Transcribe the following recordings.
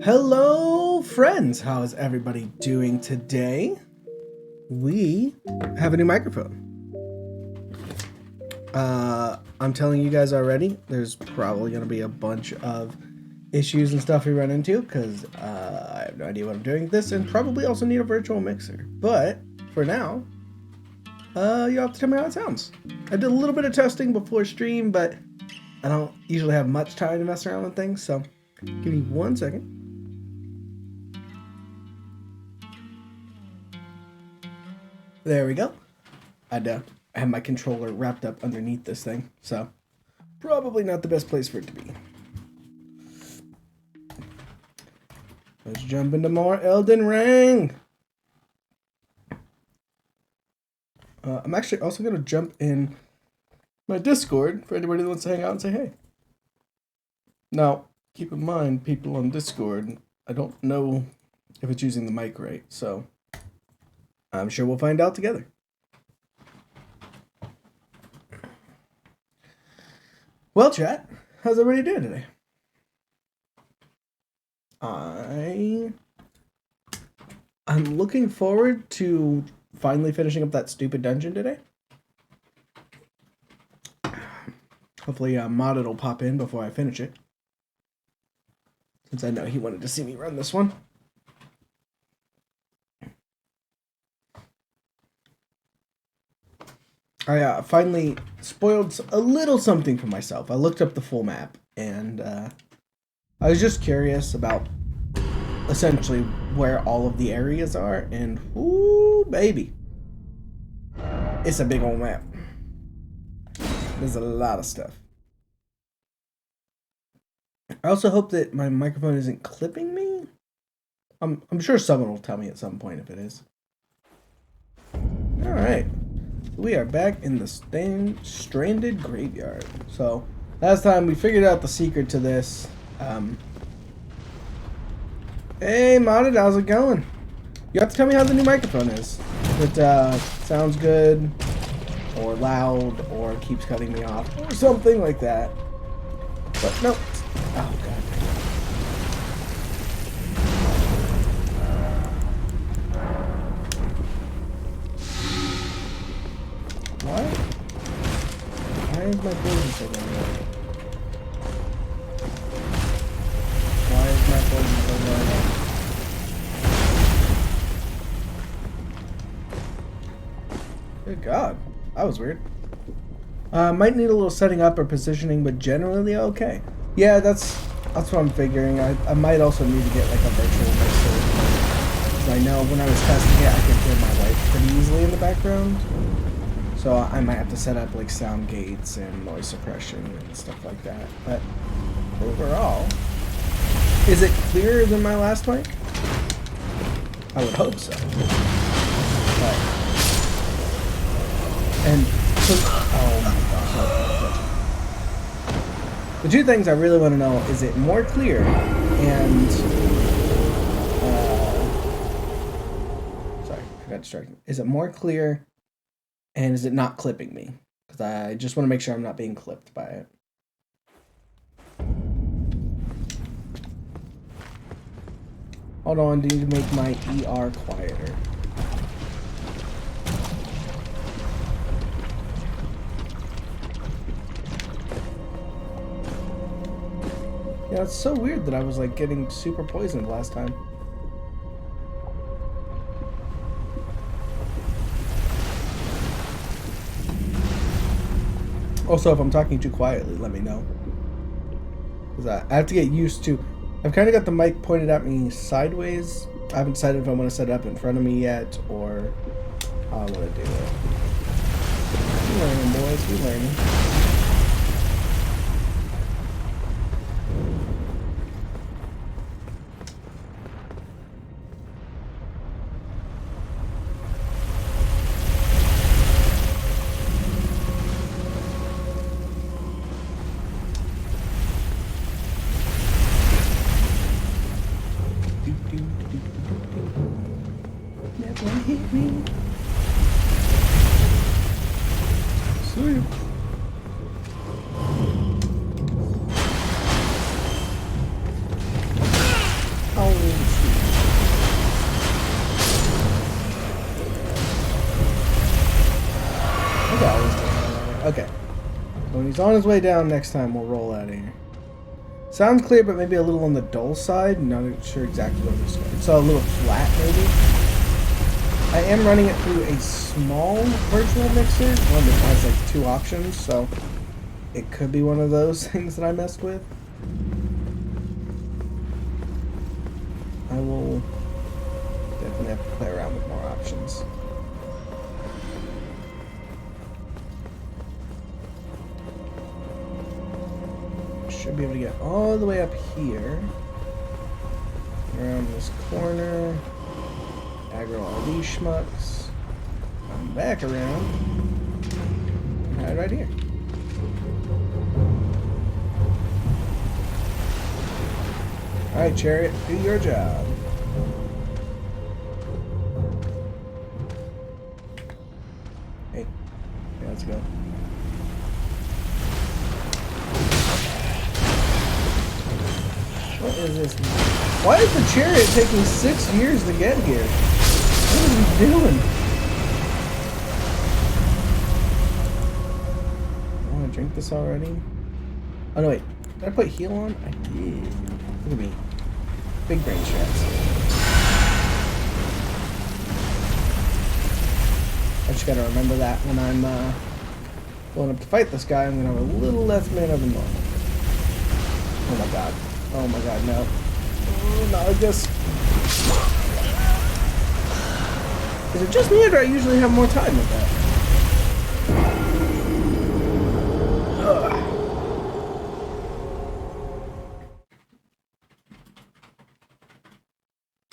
Hello, friends. How is everybody doing today? We have a new microphone. I'm telling you guys already, there's probably going to be a bunch of issues and stuff we run into because I have no idea what I'm doing with this and probably also need a virtual mixer. But for now, you'll have to tell me how it sounds. I did a little bit of testing before stream, but I don't usually have much time to mess around with things, so give me 1 second. There we go. I have my controller wrapped up underneath this thing, so probably not the best place for it to be. Let's jump into more Elden Ring. I'm actually also going to jump in my Discord for anybody that wants to hang out and say hey. Now, keep in mind, people on Discord, I don't know if it's using the mic right, so I'm sure we'll find out together. Well, chat, how's everybody doing today? I'm looking forward to finally finishing up that stupid dungeon today. Hopefully, Modded will pop in before I finish it, since I know he wanted to see me run this one. I finally spoiled a little something for myself. I looked up the full map, and I was just curious about essentially where all of the areas are, and ooh, baby, it's a big old map. There's a lot of stuff. I also hope that my microphone isn't clipping me. I'm sure someone will tell me at some point if it is. All right. We are back in the stranded graveyard. So, last time we figured out the secret to this. Hey, Modded, how's it going? You have to tell me how the new microphone is. If it sounds good, or loud, or keeps cutting me off, or something like that. But, no. Oh, God. Why is my poison so low? Why is my poison so low? Good God. That was weird. Might need a little setting up or positioning, but generally okay. Yeah, that's what I'm figuring. I might also need to get like a virtual mixer. Because I know when I was testing it, I could hear my wife pretty easily in the background. So I might have to set up like sound gates and noise suppression and stuff like that. But overall, is it clearer than my last mic? I would hope so. But, and so, oh my gosh. The two things I really want to know, is it more clear and sorry, I got distracted. Is it more clear? And is it not clipping me? Because I just want to make sure I'm not being clipped by it. Hold on, I need to make my ER quieter. Yeah, it's so weird that I was like getting super poisoned last time. Also, if I'm talking too quietly, let me know. Because I have to get used to... I've kind of got the mic pointed at me sideways. I haven't decided if I want to set it up in front of me yet, or how I want to do it. We're learning, boys. We're learning. Hit me. Sweet. Oh, okay. So when he's on his way down next time, we'll roll out of here. Sounds clear, but maybe a little on the dull side. Not sure exactly what it's going. So a little flat, maybe. I am running it through a small virtual mixer, one that has like 2 options, so it could be one of those things that I messed with. I will definitely have to play around with more options. Should be able to get all the way up here, around this corner. Aggro all these schmucks. Come back around. And hide right here. Alright, Chariot, do your job. Hey. Yeah, let's go. What is this? Why is the Chariot taking 6 years to get here? What is he doing? I want to drink this already. Oh no, wait. Did I put heal on? I did. Look at me. Big brain shots. I just gotta remember that when I'm going up to fight this guy, I'm gonna have a little less mana than normal. Oh my god. Oh my god, no. Oh, not like this. Is it just me, or do I usually have more time with that? Ugh.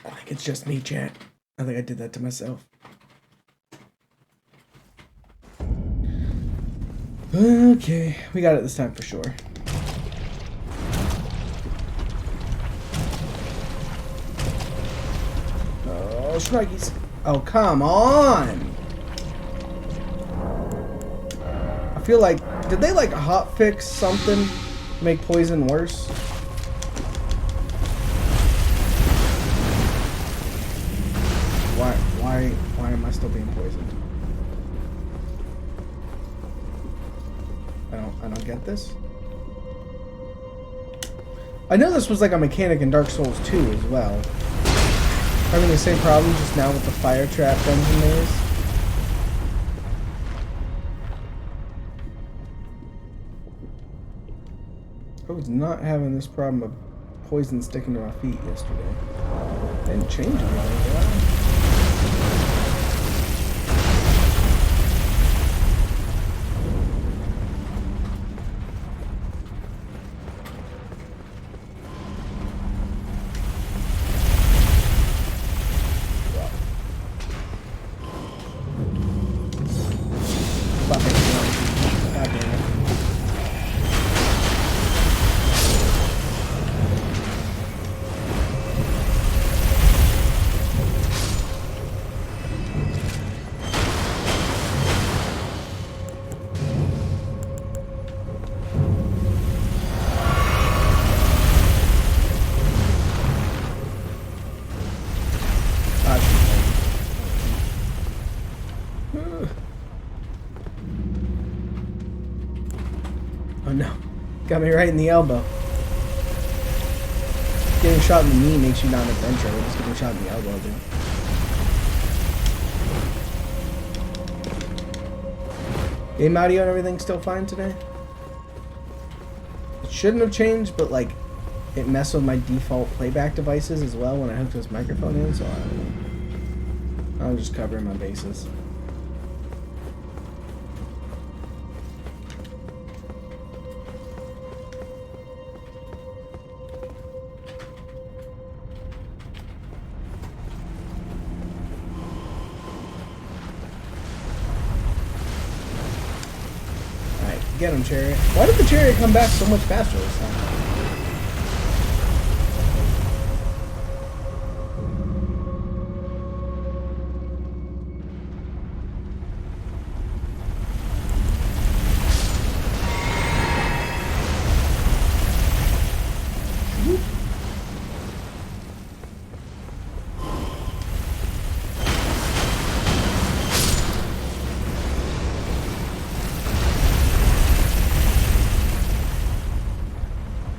I think it's just me, chat. I think I did that to myself. Okay, we got it this time for sure. Oh, Schmuggies. Oh, come on! I feel like... Did they, like, hotfix something to make poison worse? Why am I still being poisoned? I don't get this. I know this was like a mechanic in Dark Souls 2 as well. Having the same problem just now with the fire trap dungeon maze. I was not having this problem of poison sticking to my feet yesterday. They didn't change anything, did I? got me right in the elbow. Getting shot in the knee makes you not an adventurer. We're just getting shot in the elbow, dude. Game audio and everything still fine today? It shouldn't have changed, but like, it messed with my default playback devices as well when I hooked this microphone in, so I'm just covering my bases. Alright, get him, Chariot. Why did the Chariot come back so much faster this time?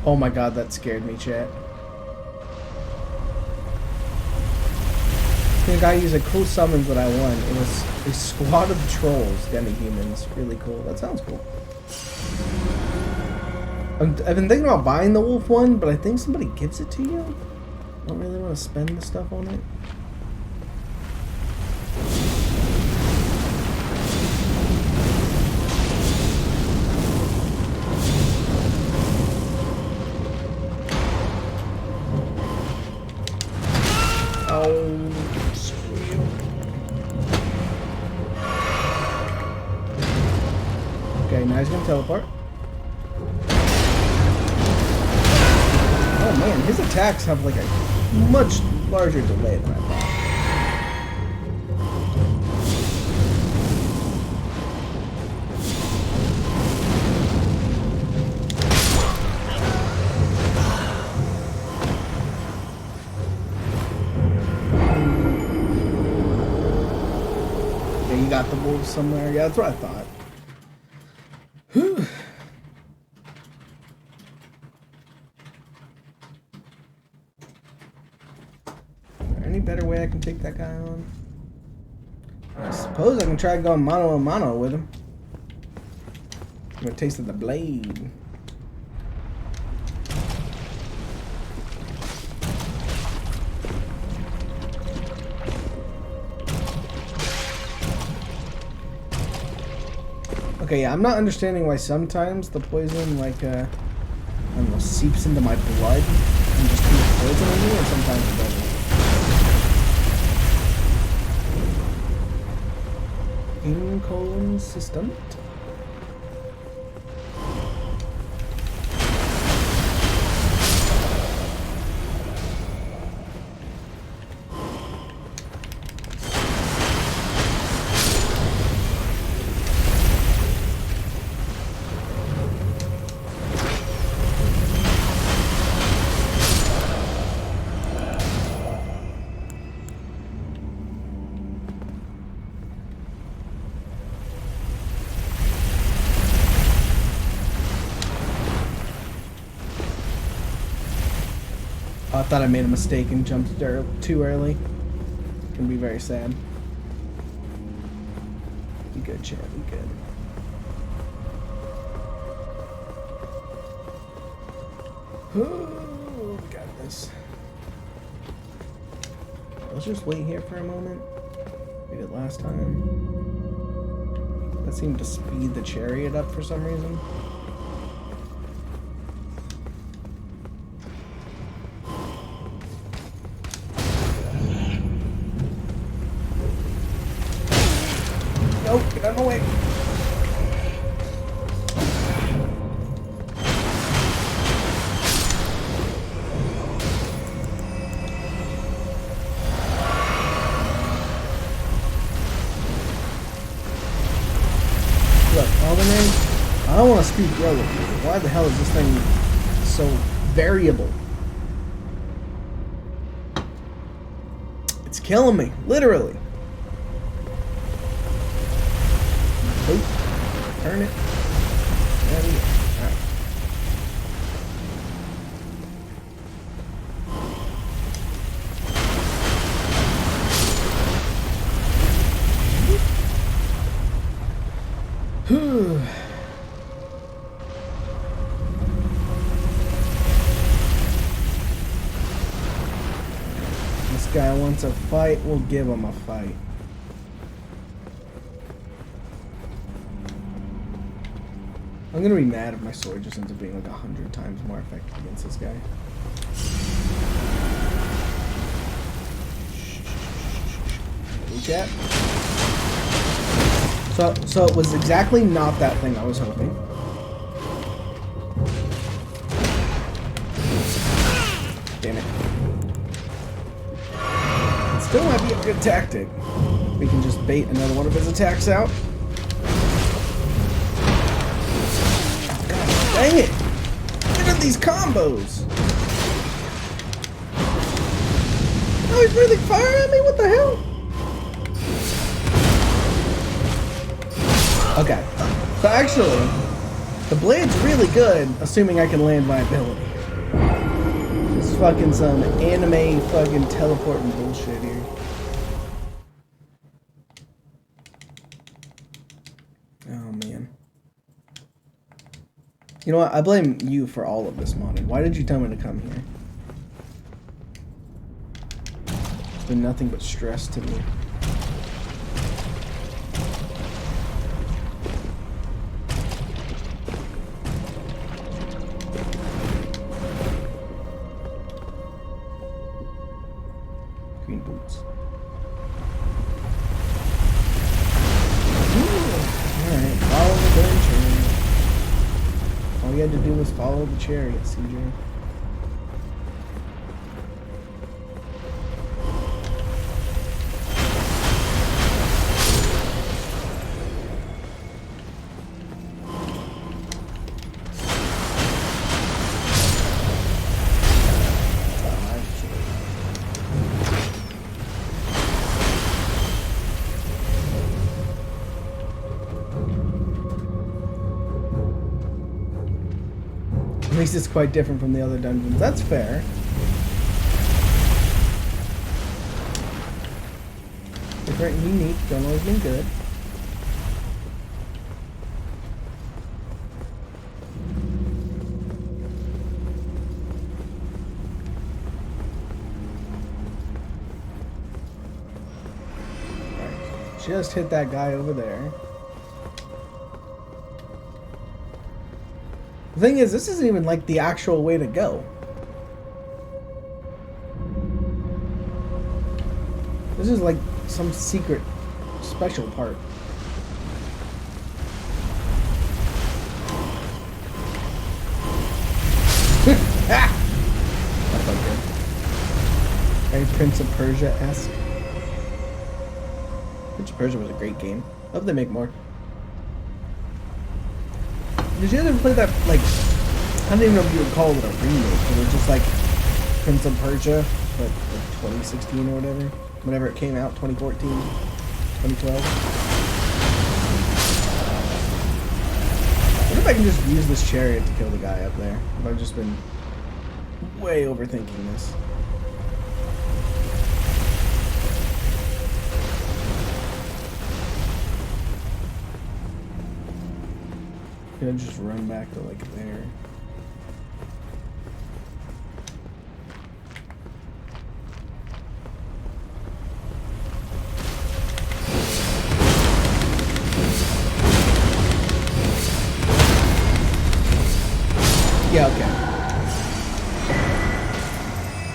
Oh my god, that scared me, chat. I think I used a cool summons that I won. It was a squad of trolls, demi-humans. Really cool. That sounds cool. I've been thinking about buying the wolf one, but I think somebody gives it to you. I don't really want to spend the stuff on it. Okay, now he's gonna teleport. Oh man, his attacks have like a much larger delay than I thought. Yeah, you got the wolves somewhere. Yeah, that's what I thought. Whew. Any better way I can take that guy on? I suppose I can try going mano a mano with him. I'm gonna taste of the blade. Okay, yeah, I'm not understanding why sometimes the poison, like, I don't know, seeps into my blood and just keeps poisoning me, and sometimes it doesn't. Inconsistent. I thought I made a mistake and jumped too early. It's gonna be very sad. Be good, chat. Be good. Oh, we got this. Let's just wait here for a moment. We did last time. That seemed to speed the Chariot up for some reason. Nope, get out of my way. Look, Elden, I don't want to speak ill of you. Why the hell is this thing so variable? It's killing me, literally. Oop. Turn it. There we go. Alright. This guy wants a fight, we'll give him a fight. I'm gonna be mad if my sword just ends up being like 100 times more effective against this guy. Chat. So it was exactly not that thing I was hoping. Damn it. It still might be a good tactic. We can just bait another one of his attacks out. God dang it! Look at these combos! Oh, he's breathing fire at me? What the hell? Okay, so actually, the blade's really good, assuming I can land my ability. Just fucking some anime fucking teleporting bullshit here. Oh man. You know what, I blame you for all of this modding. Why did you tell me to come here? It's been nothing but stress to me. All you had to do was follow the chariot, CJ. At least it's quite different from the other dungeons. That's fair. Different and unique. Don't always mean good. Right. Just hit that guy over there. The thing is, this isn't even like the actual way to go. This is like some secret special part. That felt good. Very Prince of Persia-esque. Prince of Persia was a great game. Hope they make more. Did you ever play that, like, I don't even know if you would call it a remake, but it was just like Prince of Persia, but like 2016 or whatever, whenever it came out, 2014, 2012. I wonder if I can just use this chariot to kill the guy up there, if I've just been way overthinking this. Could I just run back to like there? Yeah, okay.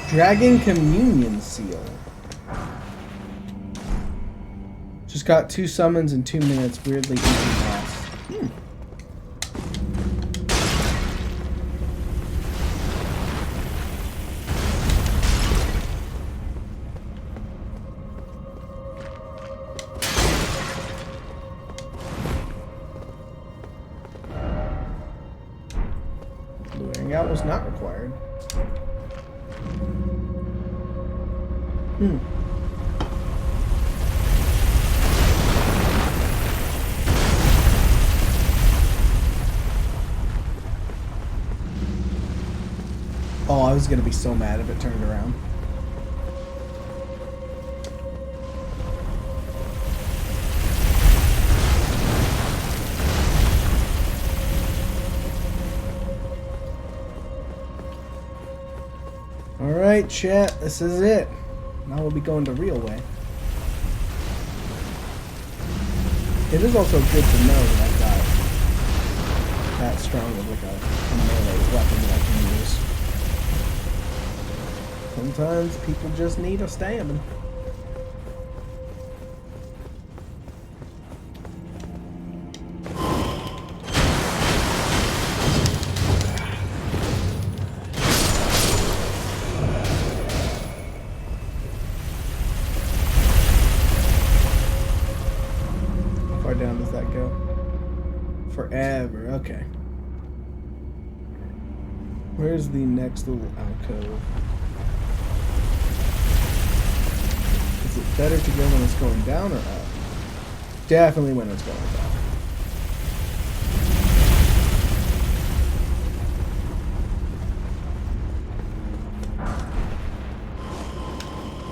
Dragon Communion Seal. Just got 2 summons in 2 minutes. Weirdly easy boss. Out was not required. Oh, I was gonna be so mad if it turned around. Alright, chat, this is it. Now we'll be going the real way. It is also good to know that I've got that strong of like a melee weapon that I can use. Sometimes people just need a stamina. How far down does that go? Forever, okay. Where's the next little alcove? Is it better to go when it's going down or up? Definitely when it's going down.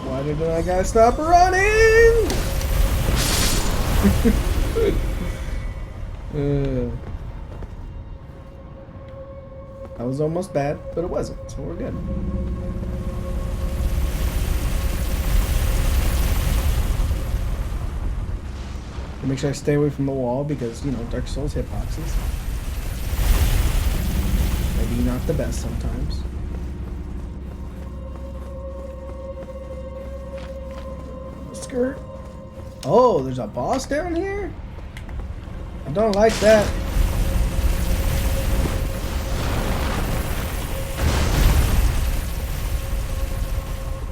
Why did I gotta stop running? That was almost bad, but it wasn't, so we're good. Make sure I stay away from the wall because, you know, Dark Souls hitboxes. Maybe not the best sometimes. Skirt. Oh, there's a boss down here? I don't like that.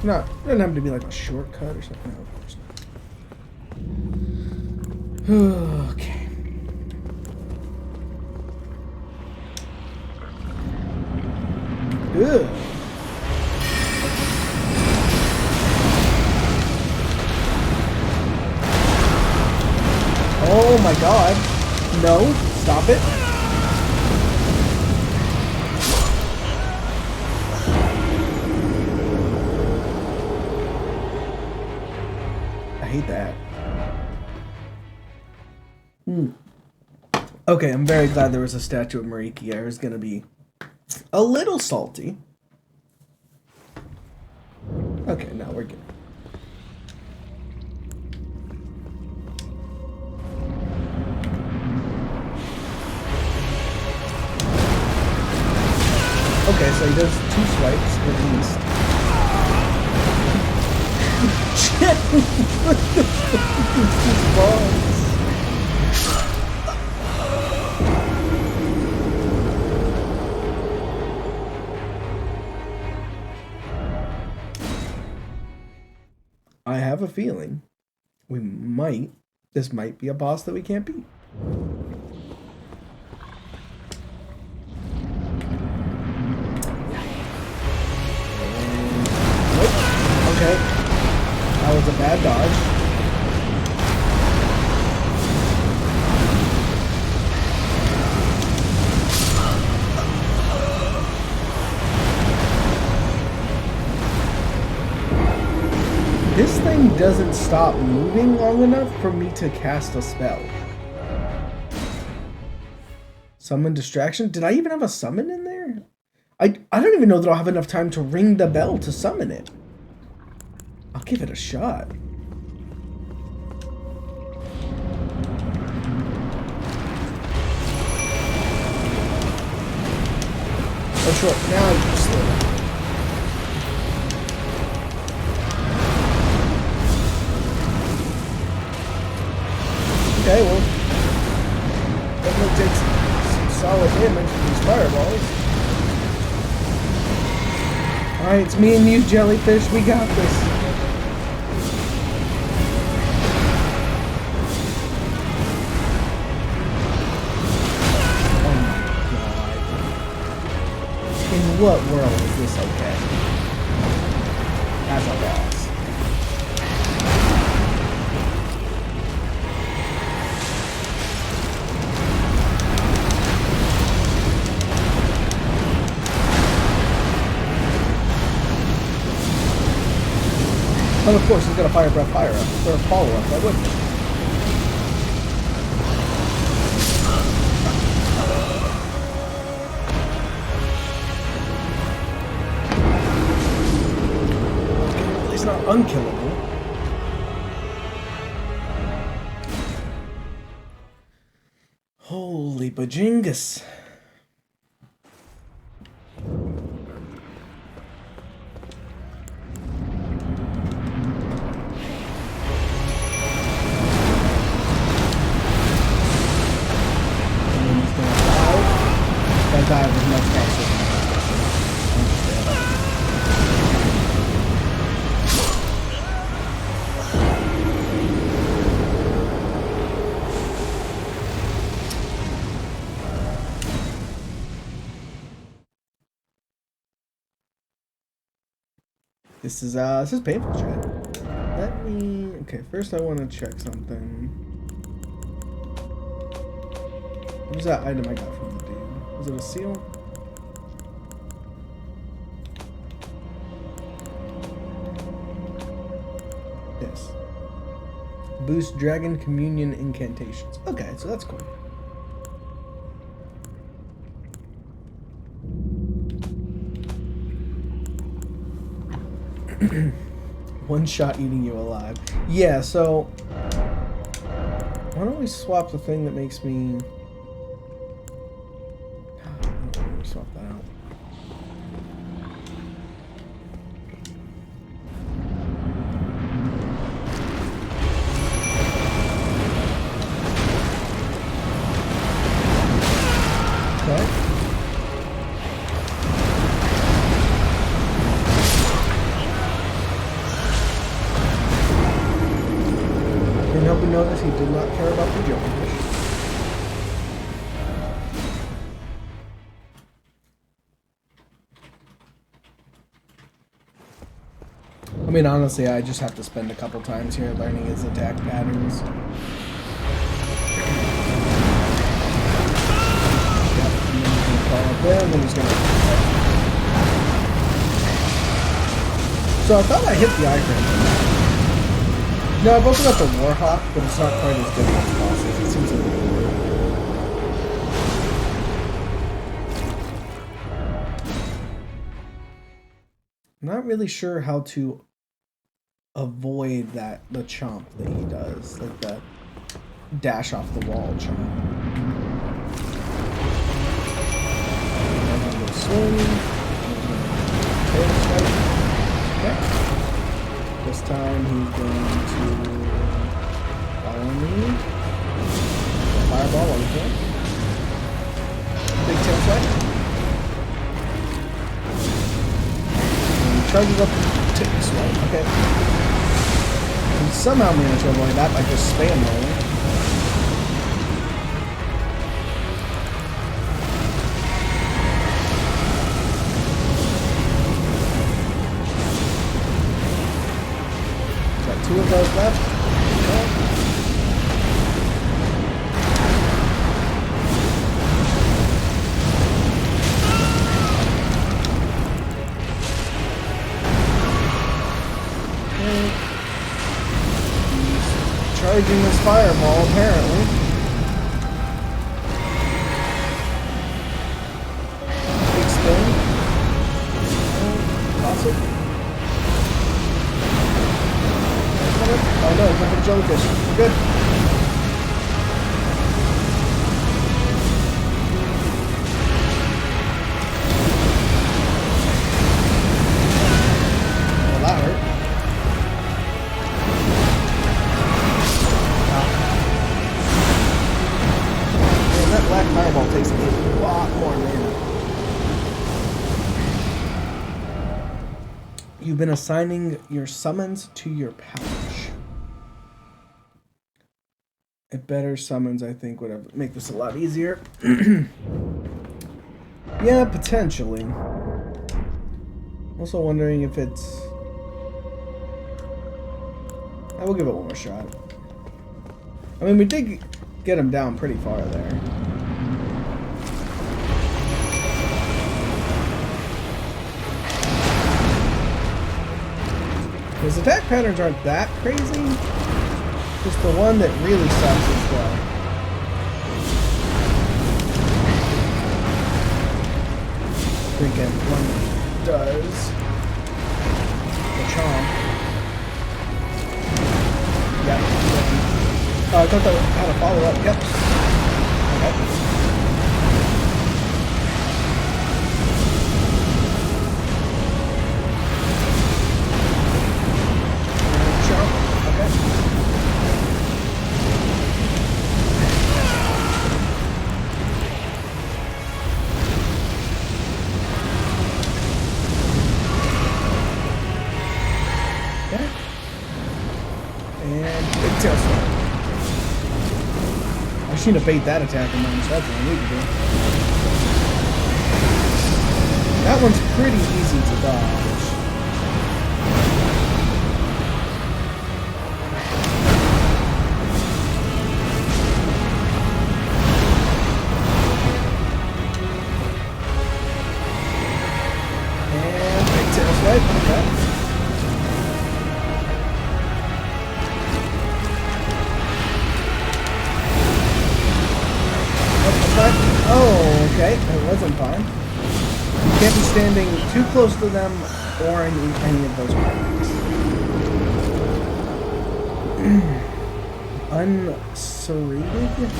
No, it doesn't have to be like a shortcut or something. No, of course not. Okay. Good. Oh my god. No, stop it. I hate that. Okay, I'm very glad there was a statue of Mariki. I was gonna be a little salty. Okay, now we're good. Okay, so he does 2 swipes at least. What the fuck is this boss? I have a feeling this might be a boss that we can't beat. Okay, that was a bad dodge. This thing doesn't stop moving long enough for me to cast a spell. Summon distraction? Did I even have a summon in there? I don't even know that I'll have enough time to ring the bell to summon it. I'll give it a shot. Oh, sure. Now you slow down. Okay, well, definitely takes some solid damage from these fireballs. Alright, it's me and you, jellyfish. We got this. Oh my god. In what world is this okay? As a boss. And of course, he's got a fire breath fire up, or a follow up, why wouldn't he? Okay, at least not unkillable. Holy bajingus. Die with much faster. This is painful, chat. Let me. Okay, first I want to check something. What was that item I got from the dude? Was it a seal? Yes. Boost Dragon Communion incantations. Okay, so that's cool. One shot eating you alive. Yeah, so why don't we swap the thing that makes me swap that out. Okay. Couldn't help but notice he did not care about the jellyfish. I mean, honestly, I just have to spend a couple times here learning his attack patterns. Yep, and then he's gonna fall up there, and then he's gonna... So I thought I hit the icon. No, I've also got the Warhawk, but it's not quite as good as the bosses. It seems a little weird. I'm not really sure how to avoid the chomp that he does, like the dash off the wall chomp. I'm gonna swing. Okay. This time he's going to follow me. Fireball while he can. Big tail swipe. Charges up to swipe. Okay. And somehow managed to avoid that by just spam rolling. Got 2 of those left. Okay. Charging this fireball, apparently. Big spin. Toss it. Oh no, it's not a jellyfish. We're good. Well, that hurt. That black fireball takes a lot more mana. You've been assigning your summons to your pouch. A better summons, I think, would make this a lot easier. Yeah, potentially. Also wondering if it's... I will give it one more shot. I mean, we did get him down pretty far there. His attack patterns aren't that crazy. Just the one that really sucks is the freaking one that does the chomp. I thought that had a follow-up. Yep. Okay. Jump. Okay. Okay. And big tail swipe. I should have bait that attack in mind, so that's what I need to do. That one's pretty easy to dodge. And big tail swipe. Okay. Oh, okay. That wasn't fine. You can't be standing too close to them or in any of those points. Unserrated?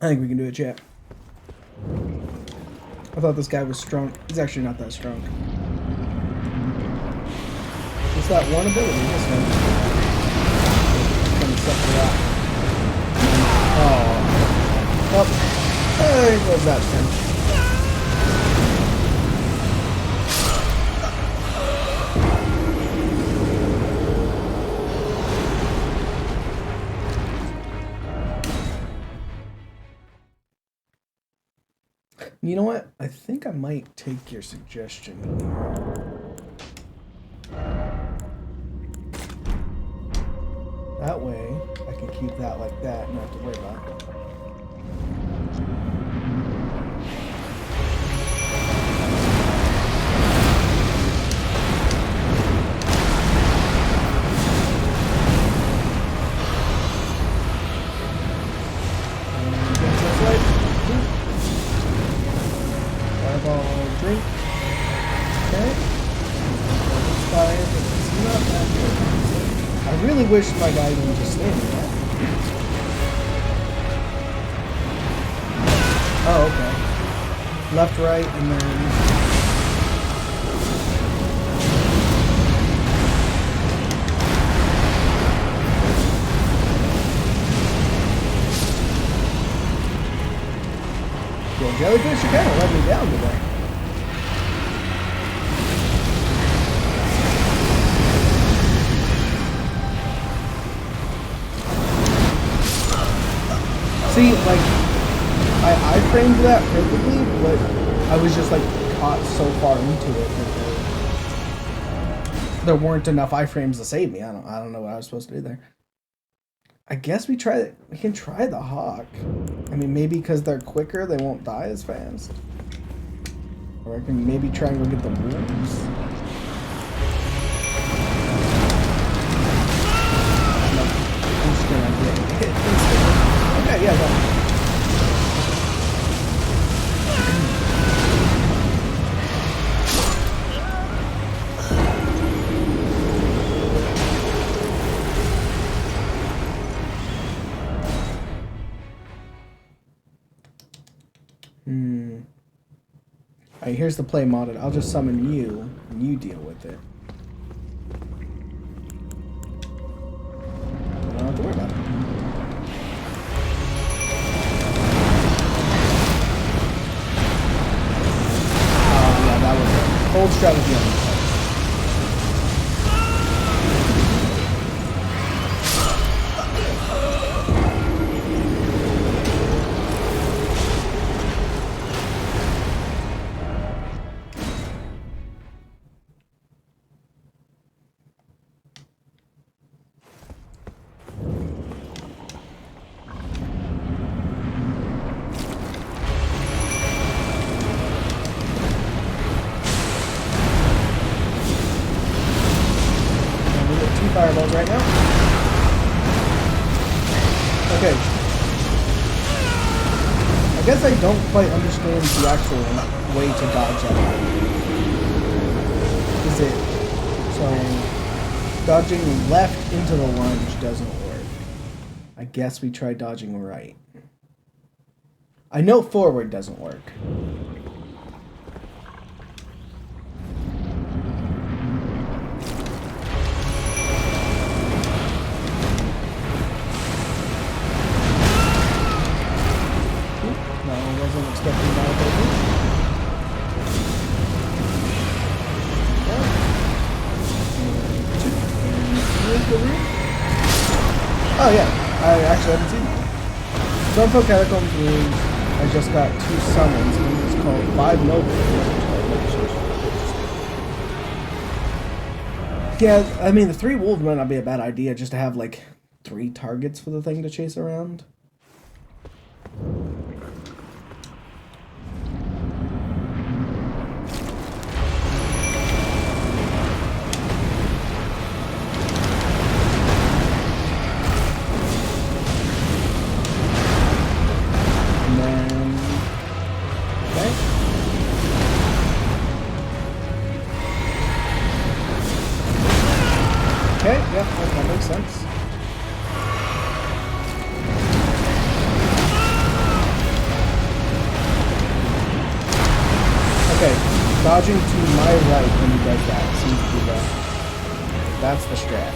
I think we can do it, chat. I thought this guy was strong. He's actually not that strong. Just that one ability, this one. Oh. Well, there goes that thing. You know what? I think I might take your suggestion here. That way, I can keep that like that and not have to worry about it. Fireball drink. Okay. Fire, but it's not that good. I really wish my guy would just stand there. Oh, okay. Left, right, and then... Yo, jellyfish, you kind of let me down today. See, like, I framed that perfectly, but I was just, like, caught so far into it that there weren't enough iframes to save me. I don't know what I was supposed to do there. I guess we can try the hawk. I mean, maybe because they're quicker, they won't die as fast. Or I can maybe try and go get the wolves. No, I'm just gonna get hit instantly. Okay, yeah, go. Alright, here's the play modded. I'll just summon you, and you deal with it. I don't have to worry about it. Yeah, that was an old strategy on the part. Fireballs right now. Okay. I guess I don't quite understand the actual way to dodge that. Is it so Dodging left into the lunge doesn't work. I guess we try dodging right. I know forward doesn't work. No, I wasn't expecting that. Oh yeah, I actually haven't seen that. Stormfolk Catacombs means I just got 2 summons, and it's called 5 Nobles. Yeah, I mean, the 3 wolves might not be a bad idea, just to have like 3 targets for the thing to chase around. Okay, yeah, that makes sense. Okay, dodging to my right when he does that seems to be that's the strat.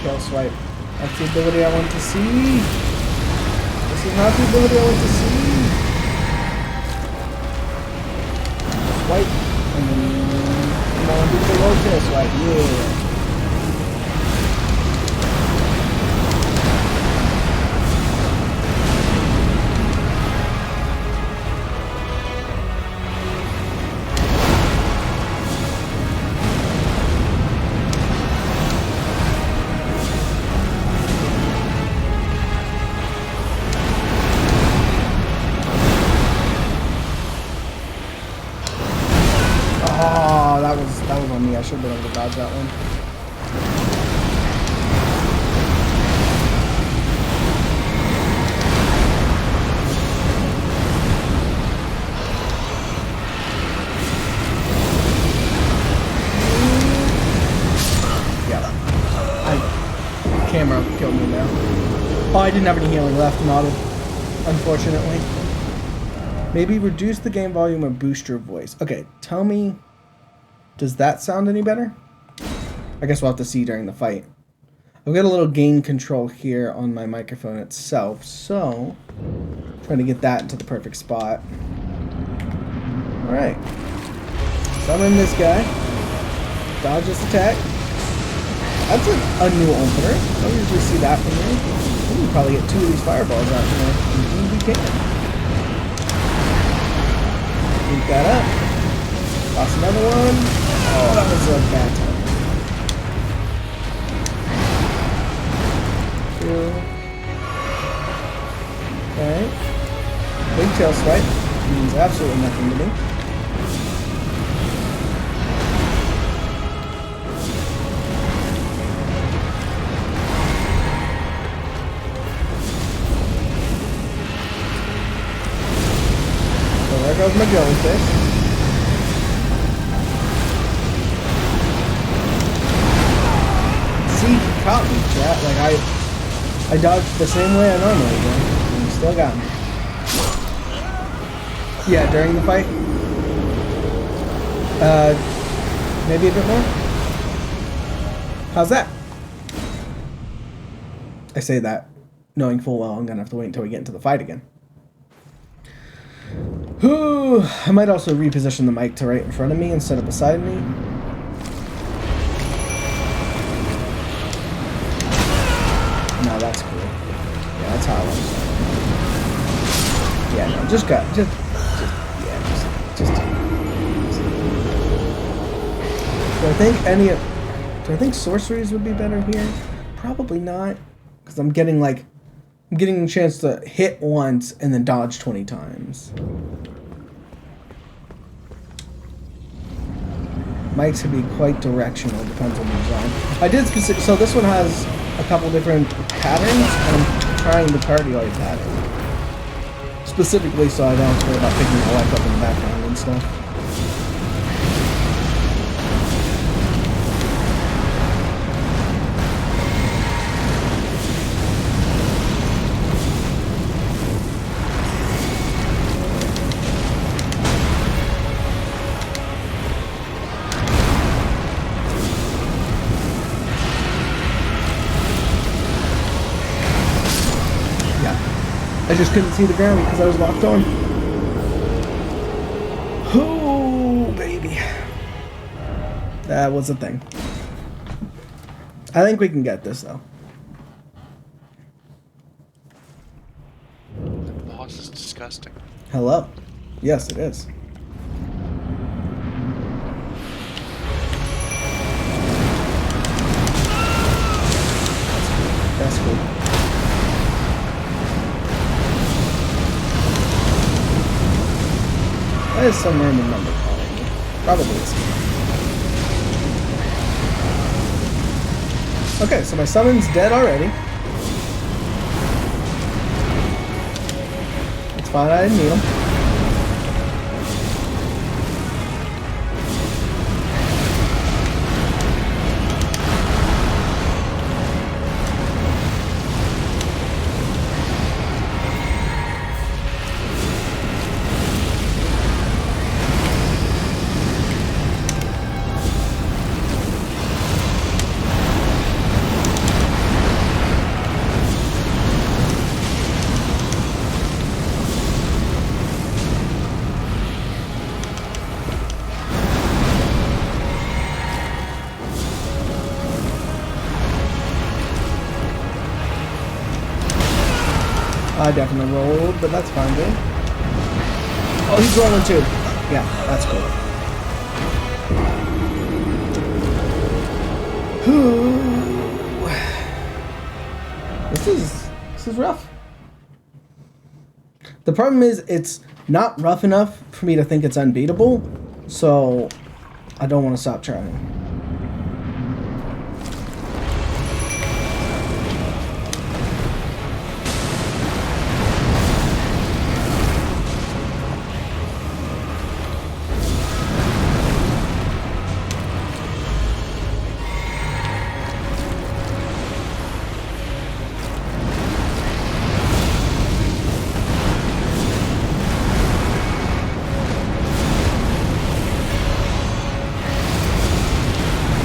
Tail swipe. That's the ability I want to see. This is not the ability I want to see. Swipe. And then come on, do the low tail swipe. Yeah. That was on me. I should have been able to dodge that one. Yeah. Camera killed me now. Oh, I didn't have any healing left, modded. Unfortunately. Maybe reduce the game volume or boost your voice. Okay, tell me. Does that sound any better? I guess we'll have to see during the fight. I've got a little gain control here on my microphone itself, so trying to get that into the perfect spot. Alright. Summon this guy. Dodge this attack. That's a new opener. I don't usually see that from me. We can probably get 2 of these fireballs out here. Indeed we can. Beat that up. Toss another one. Oh, that was a bad time. 2. Okay. Big tail swipe means absolutely nothing to me. So there goes my jellyfish. He caught me, chat. Like, I dodged the same way I normally do, and he still got me. Yeah, during the fight. Maybe a bit more? How's that? I say that, knowing full well I'm gonna have to wait until we get into the fight again. Whew. I might also reposition the mic to right in front of me instead of beside me. No, that's cool. Yeah, that's how I want to. Yeah, no, just. Do I think sorceries would be better here? Probably not, because I'm getting a chance to hit once and then dodge 20 times. Mics can be quite directional, depends on the design. I did so this one has a couple different patterns, and I'm trying the cardioid pattern. Specifically so I don't have to worry about picking my life up in the background and stuff. I just couldn't see the ground because I was locked on. Oh, baby. That was a thing. I think we can get this, though. The boss is disgusting. Hello. Yes, it is. That's cool. That is some random number calling me. Probably is. Okay, so my summon's dead already. It's fine, I didn't need him. I definitely rolled, but that's fine, dude. Oh, he's rolling too. Yeah, that's cool. This is rough. The problem is it's not rough enough for me to think it's unbeatable, so I don't want to stop trying.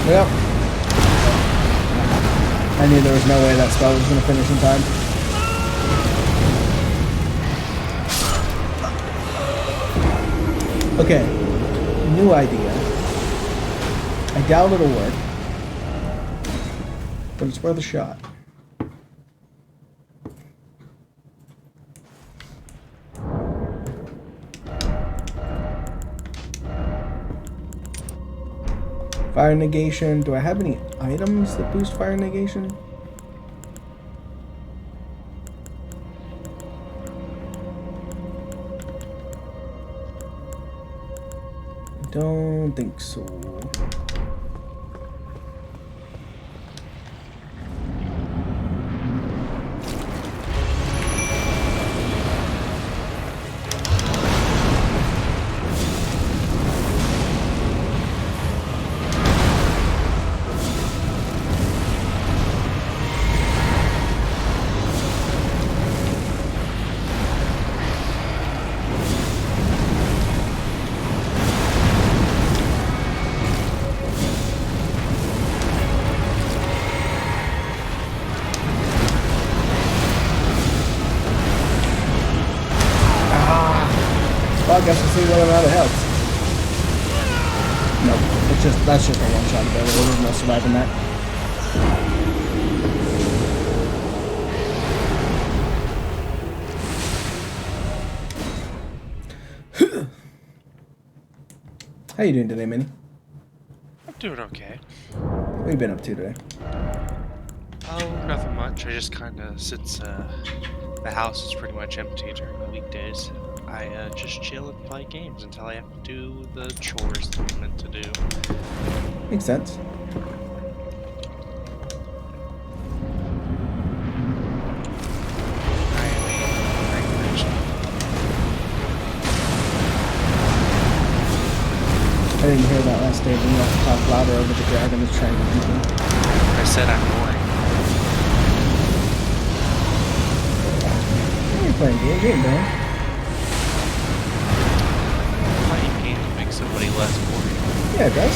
Yep. I knew there was no way that spell was going to finish in time. Okay. New idea. I doubt it'll work. But it's worth a shot. Fire negation. Do I have any items that boost fire negation? I don't think so. Well, I guess we'll see whether or not it helps. Nope, that's just a one-shot ability. There's no surviving that. How you doing today, Minnie? I'm doing okay. What have you been up to today? Oh, nothing much. I just kind of, since the house is pretty much empty during the weekdays, I just chill and play games until I have to do the chores that I'm meant to do. Makes sense. I didn't hear that last day. You have to talk louder over the dragon that's trying to beat me. I said I'm boring. You're playing game, man. Playing games makes somebody less boring. Yeah, it does.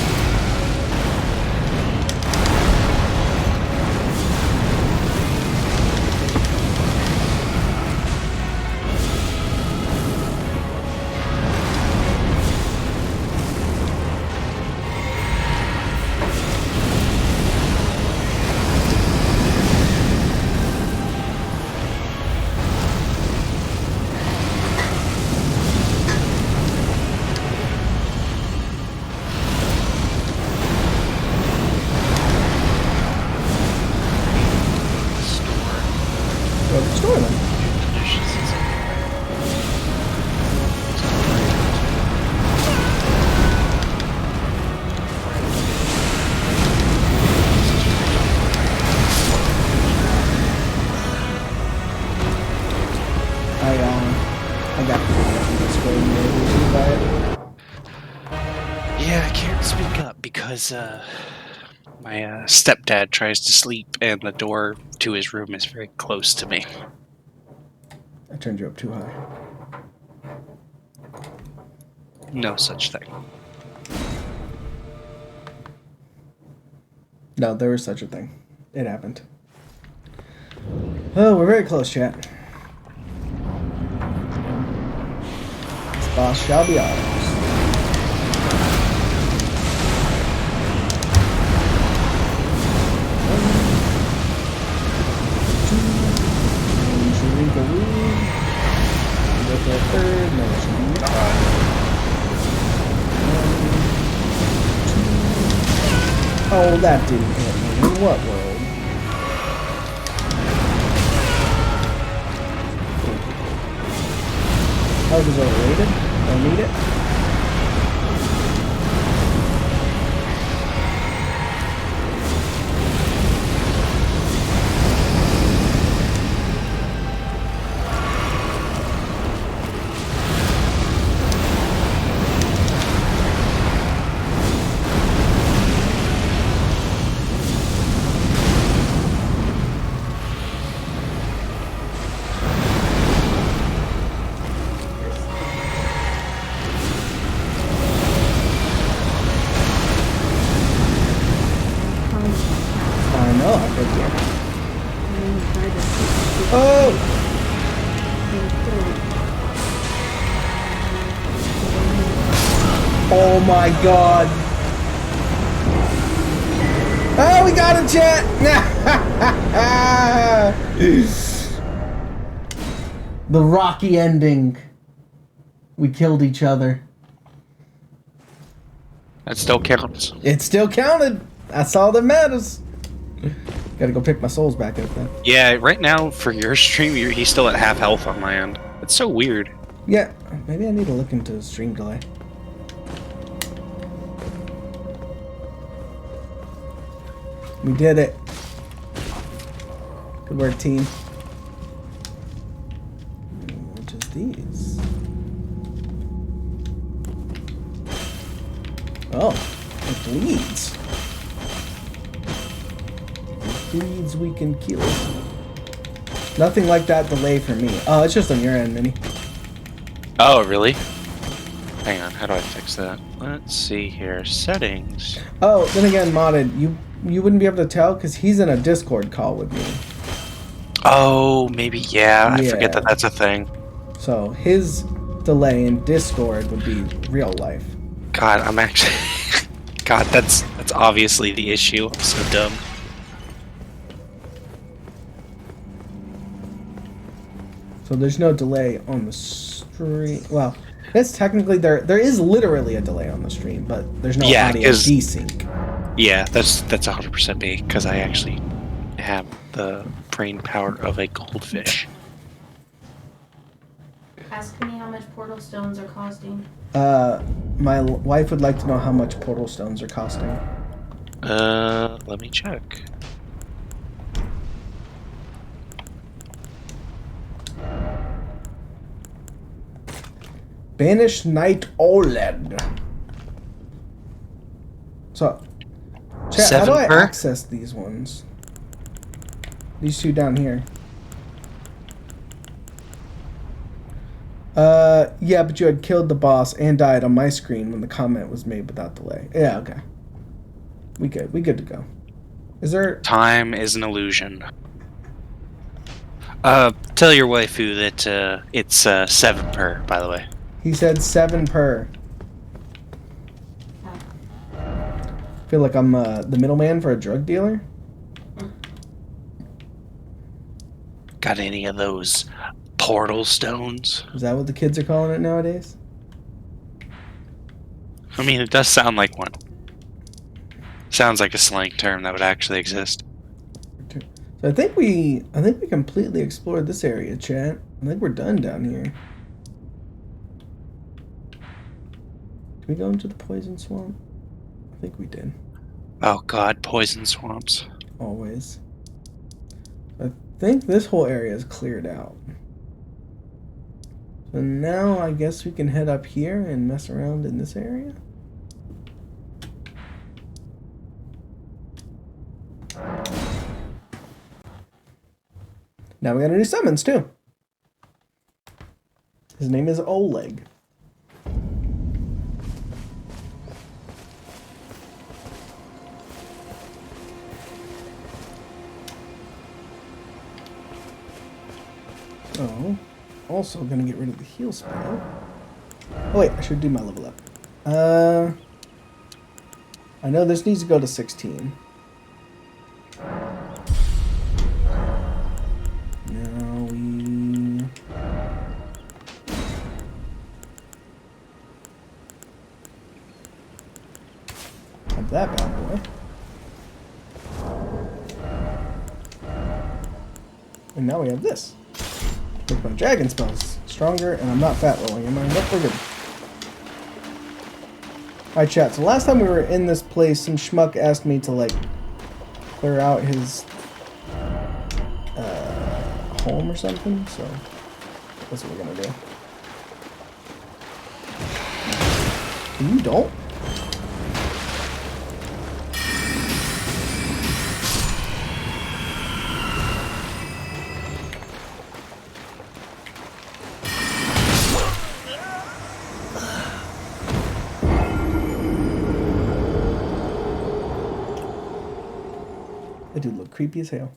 Yeah, I can't speak up because my stepdad tries to sleep and the door to his room is very close to me. I turned you up too high. No such thing. No, there was such a thing. It happened. Oh, we're very close, chat. This boss shall be ours. Oh, that didn't hit me. In what world? Health is overrated. Don't need it. Oh! Oh my god! Oh, we got him, chat! The rocky ending. We killed each other. That still counts. It still counted. That's all that matters. Gotta go pick my souls back up then. Yeah, right now for your stream, he's still at half health on my end. It's so weird. Yeah, maybe I need to look into stream delay. We did it. Good work, team. Which is these? Oh, it bleeds. Bleeds, we can kill. Nothing like that delay for me. Oh, it's just on your end, Minnie. Oh, really? Hang on, how do I fix that? Let's see here. Settings. Oh, then again, modded. You wouldn't be able to tell because he's in a Discord call with me. Oh, maybe, yeah. I forget that that's a thing. So his delay in Discord would be real life. God, I'm actually... God, that's obviously the issue. I'm so dumb. So there's no delay on the stream. Well, that's technically there is literally a delay on the stream, but there's no audio desync. Yeah, that's 100% me because I actually have the brain power of a goldfish. Ask me how much portal stones are costing. My wife would like to know how much portal stones are costing. Let me check. Banished Knight OLED. So, chat, how do 7 I per? access these ones? These two down here. Yeah, but you had killed the boss and died on my screen when the comment was made without delay. Yeah, okay. We good. We good to go. Is there... Time is an illusion. Tell your waifu that it's 7 per, by the way. He said 7 per. Feel like I'm the middleman for a drug dealer? Got any of those portal stones? Is that what the kids are calling it nowadays? I mean, it does sound like one. Sounds like a slang term that would actually exist. So I think we completely explored this area, chat. I think we're done down here. Did we go into the poison swamp? I think we did. Oh god, poison swamps. Always. I think this whole area is cleared out. So now I guess we can head up here and mess around in this area. Now we got a new summons too. His name is Oleg. Oh, also gonna get rid of the heal spell. Oh wait, I should do my level up. I know this needs to go to 16. Now we... have that bad boy. And now we have this. Make my dragon spells stronger, and I'm not fat rolling. Am I? Nope, we're good. Alright, chat. So last time we were in this place, some schmuck asked me to, like, clear out his home or something, so that's what we're gonna do. You don't? That dude look creepy as hell.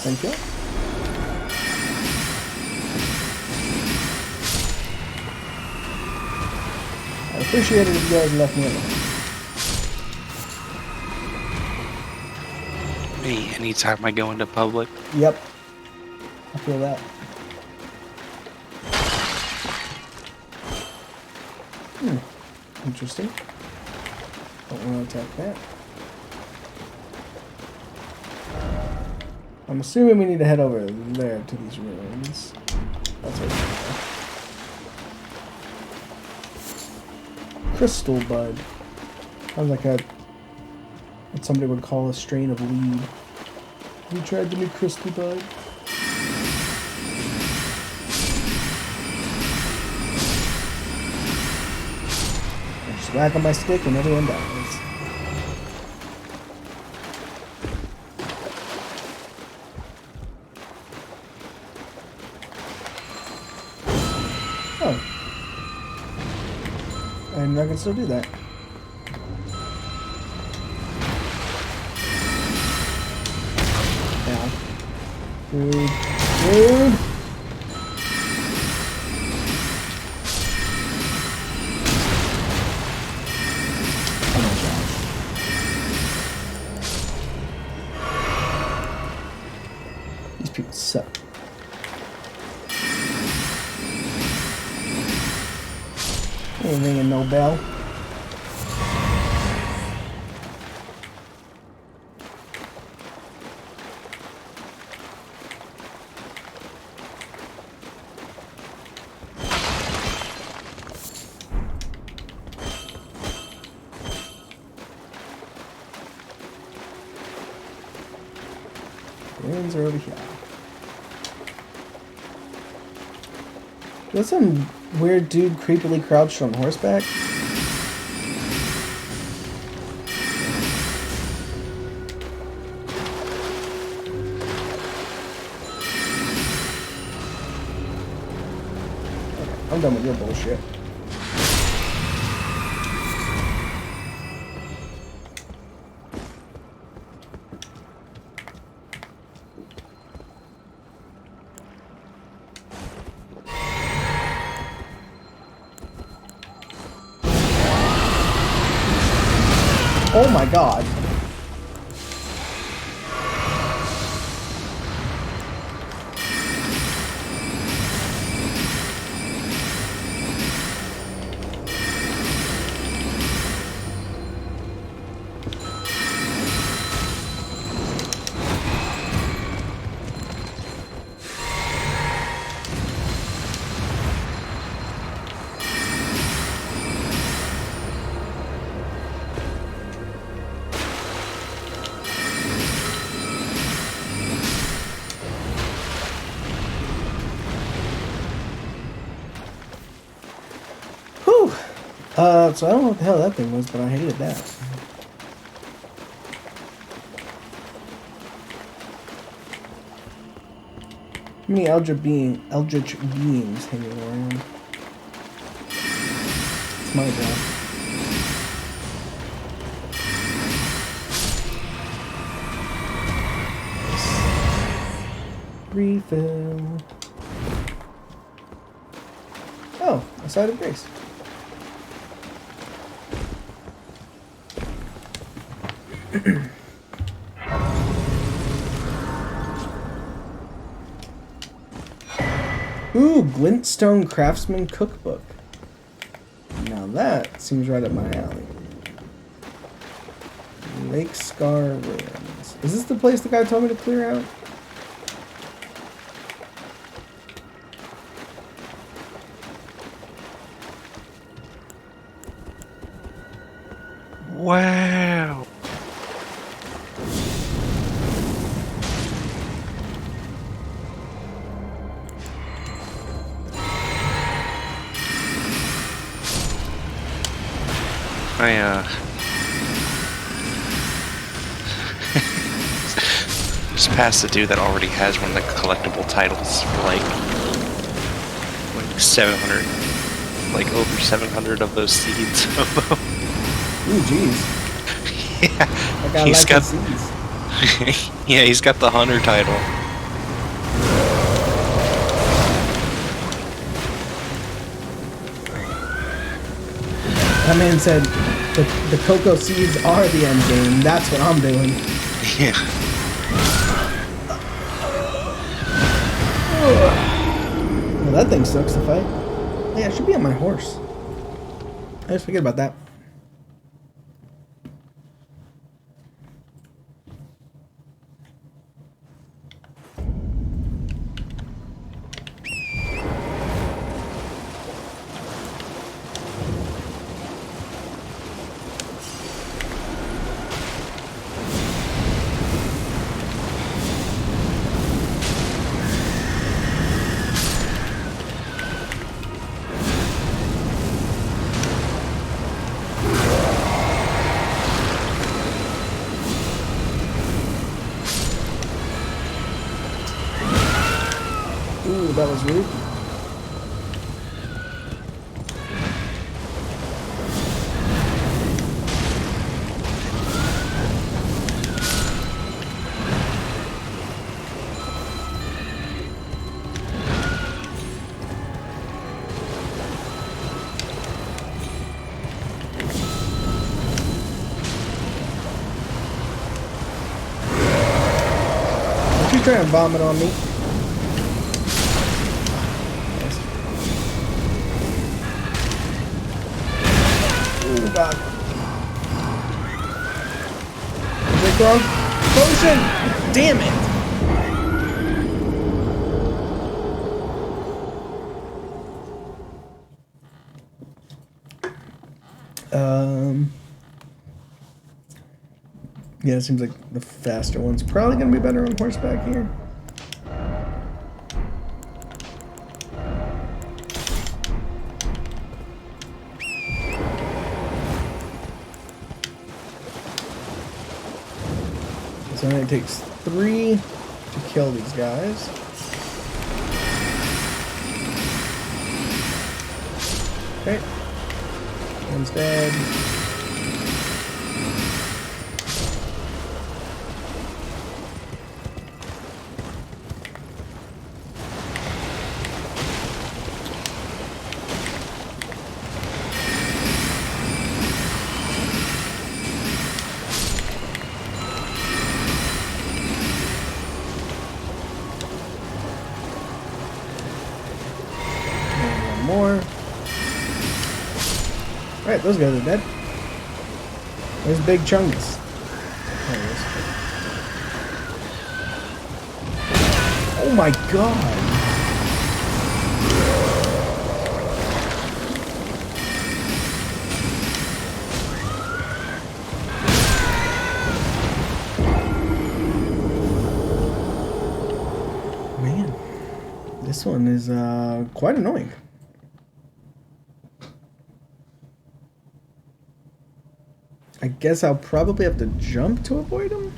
Thank you. I appreciate it if you guys left me alone. Me, anytime I go into public. Yep. I feel that. Interesting. Don't want to attack that. I'm assuming we need to head over there to these ruins. That's what we're doing. Crystal bud. Sounds like what somebody would call a strain of weed. Have you tried the new crystal bud? I just whack on my stick and everyone dies. Oh. And I can still do that. Now. Dude. Dude! Oh my gosh. These people suck. Ain't ringing no bell. Ruins are over here. That's some weird dude creepily crouched on horseback. Okay, I'm done with your bullshit. Oh my god. So I don't know what the hell that thing was, but I hated that. How many eldritch beings hanging around? It's my job. Refill. Oh, a side of grace. Ooh, Glintstone Craftsman Cookbook. Now that seems right up my alley. Lake Scar Ruins. Is this the place the guy told me to clear out? Wow. Just past the dude that already has one of the collectible titles for like 700, like over 700 of those seeds. Ooh, jeez. Yeah, Like I like the seeds. Yeah, he's got the hunter title. That man said the cocoa seeds are the end game. That's what I'm doing. Yeah. Well, that thing sucks to fight. Yeah, it should be on my horse. I just forget about that. Ooh, that was rude. Don't you try and vomit on me. god. Is it wrong? Potion! Damn it! Yeah, it seems like the faster one's probably gonna be better on horseback here. So it only takes 3 to kill these guys. Okay. One's dead. More. Alright, those guys are dead. Where's Big Chungus? There he is. Oh my god! Man, this one is quite annoying. I guess I'll probably have to jump to avoid him.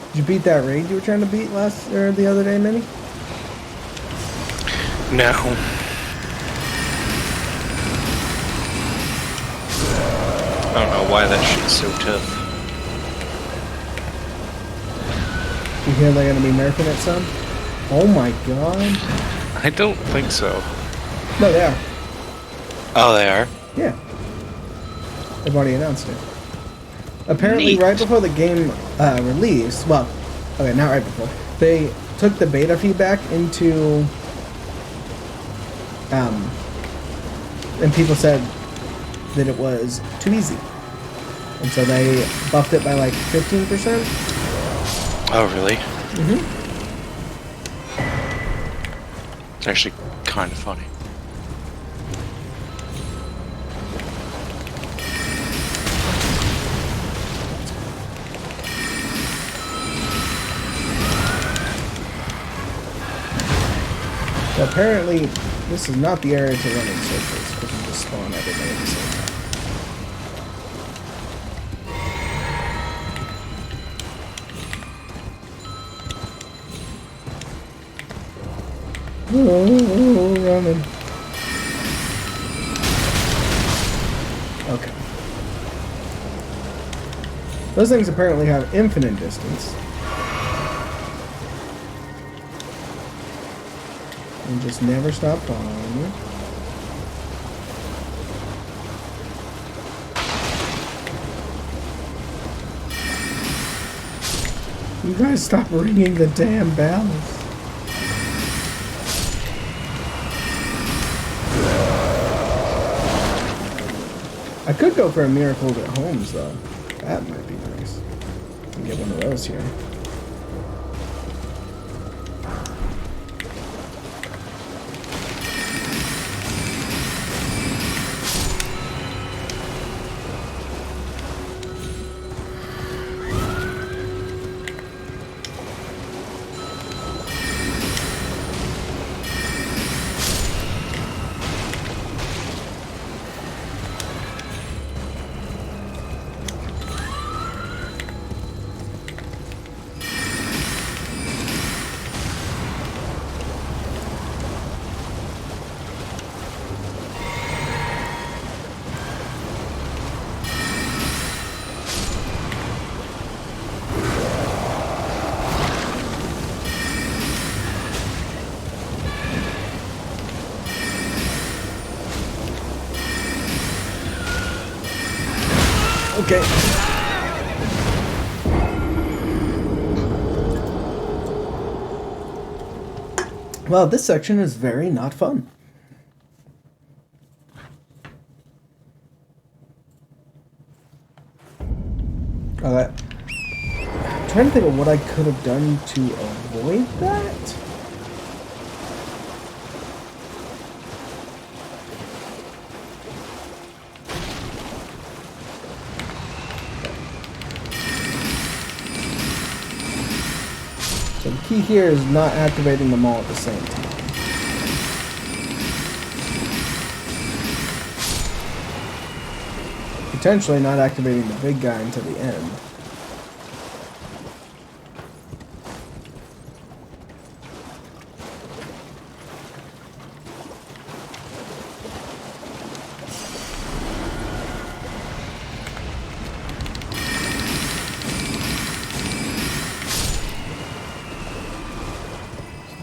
Did you beat that raid you were trying to beat the other day, Minnie? No. I don't know why that shit's so tough. You hear they're gonna be nerfing it some? Oh my god. I don't think so. No, they are. Oh, they are? Yeah. They've already announced it. Apparently, Neat. right before the game released, well, okay, not right before, they took the beta feedback into, and people said that it was too easy. And so they buffed it by like 15%. Oh, really? Mm-hmm. It's actually kind of funny. So apparently, this is not the area to run in circles, because you just spawn everybody at the same time. Oh, running. Okay. Those things apparently have infinite distance. And just never stop following you. You guys stop ringing the damn bells. I could go for a Miracle at Homes, though. That might be nice. And get one of those here. Okay. Well, this section is very not fun. Okay. I'm trying to think of what I could have done to avoid that. So the key here is not activating them all at the same time. Potentially not activating the big guy until the end.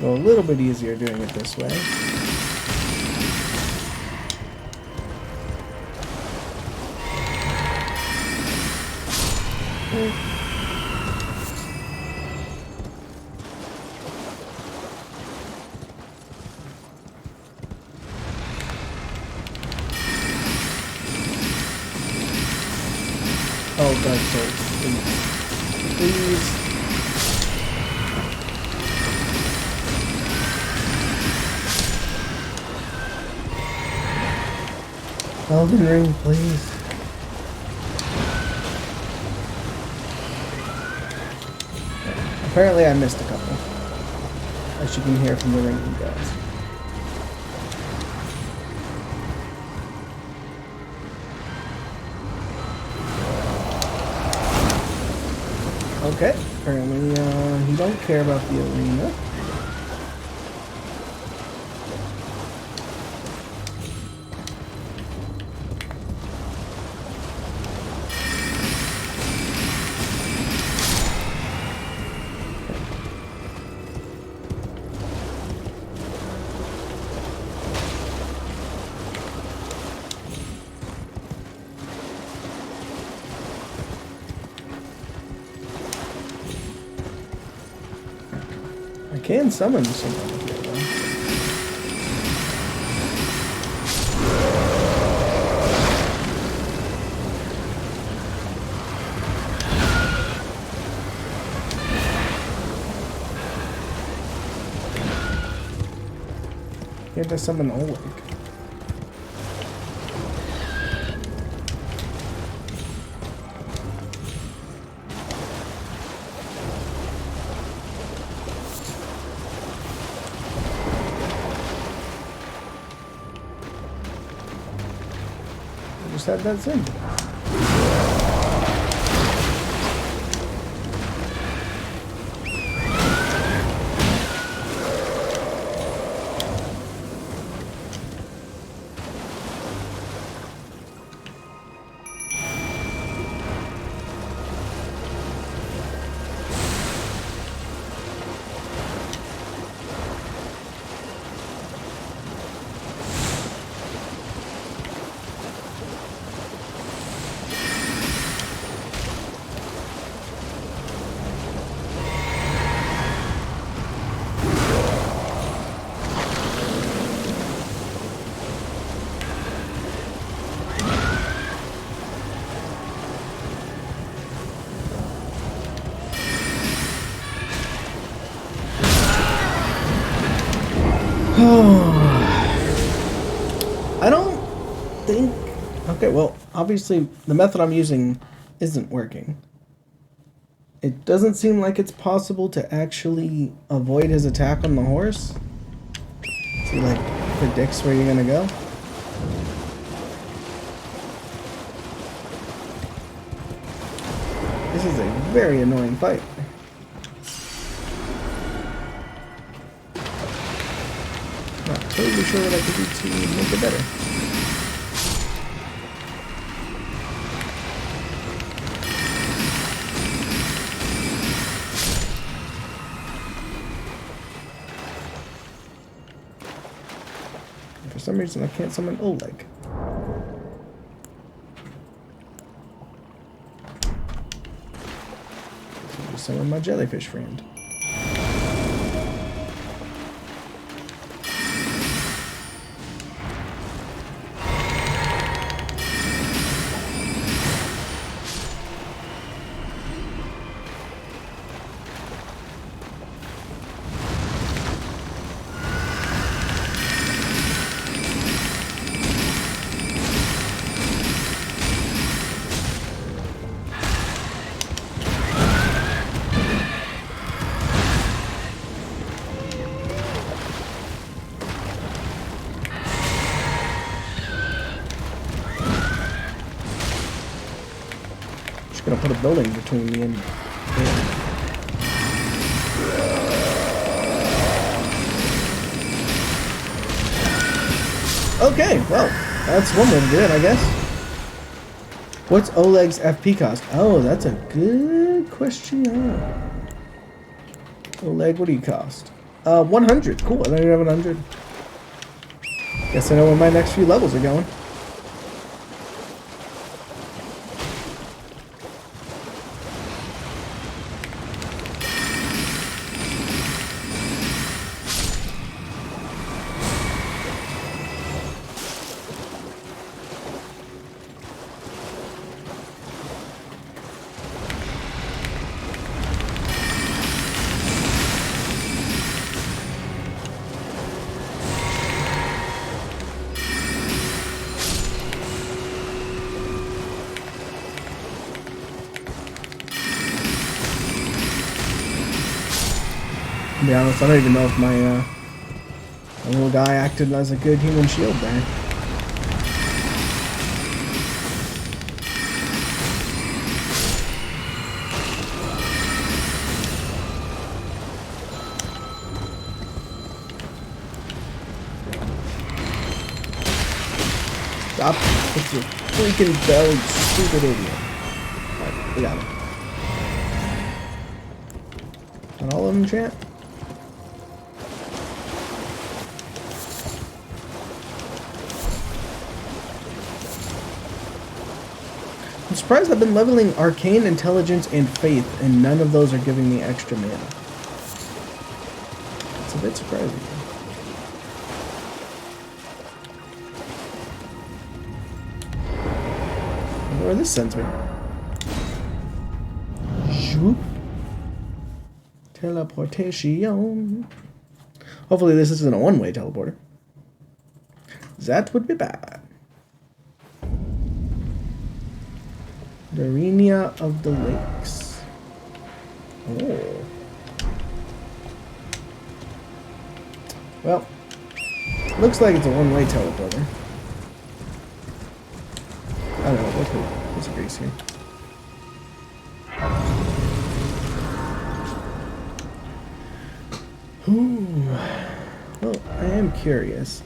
Go a little bit easier doing it this way. Oh, Dark Souls, please. Please. Elden Ring, please. Apparently I missed a couple. As you can hear from the ringing bells. Okay, apparently he don't care about the arena. I can summon someone here, though. Can't I summon Oleg? Just had that symbol. I don't think... Okay, well, obviously the method I'm using isn't working. It doesn't seem like it's possible to actually avoid his attack on the horse. He, like, predicts where you're gonna go. This is a very annoying fight. Not totally sure what I could do to make it better. For some reason, I can't summon Oleg. So summon my jellyfish friend. Just gonna put a building between me and him. Okay, well, that's one way to do it, I guess. What's Oleg's FP cost? Oh, that's a good question. Oleg, what do you cost? 100. Cool, I don't even have 100. Guess I know where my next few levels are going. To be honest, I don't even know if my little guy acted as a good human shield there. Stop with your freaking bell, you stupid idiot. Alright, we got him. Got all of them, chat? I'm surprised I've been leveling Arcane, Intelligence, and Faith, and none of those are giving me extra mana. It's a bit surprising. I wonder where this sends me. Shoop. Teleportation. Hopefully this isn't a one-way teleporter. That would be bad. The Arena of the Lakes. Oh. Well, looks like it's a one-way teleporter. I don't know, what's the grease here? Ooh. Well, I am curious.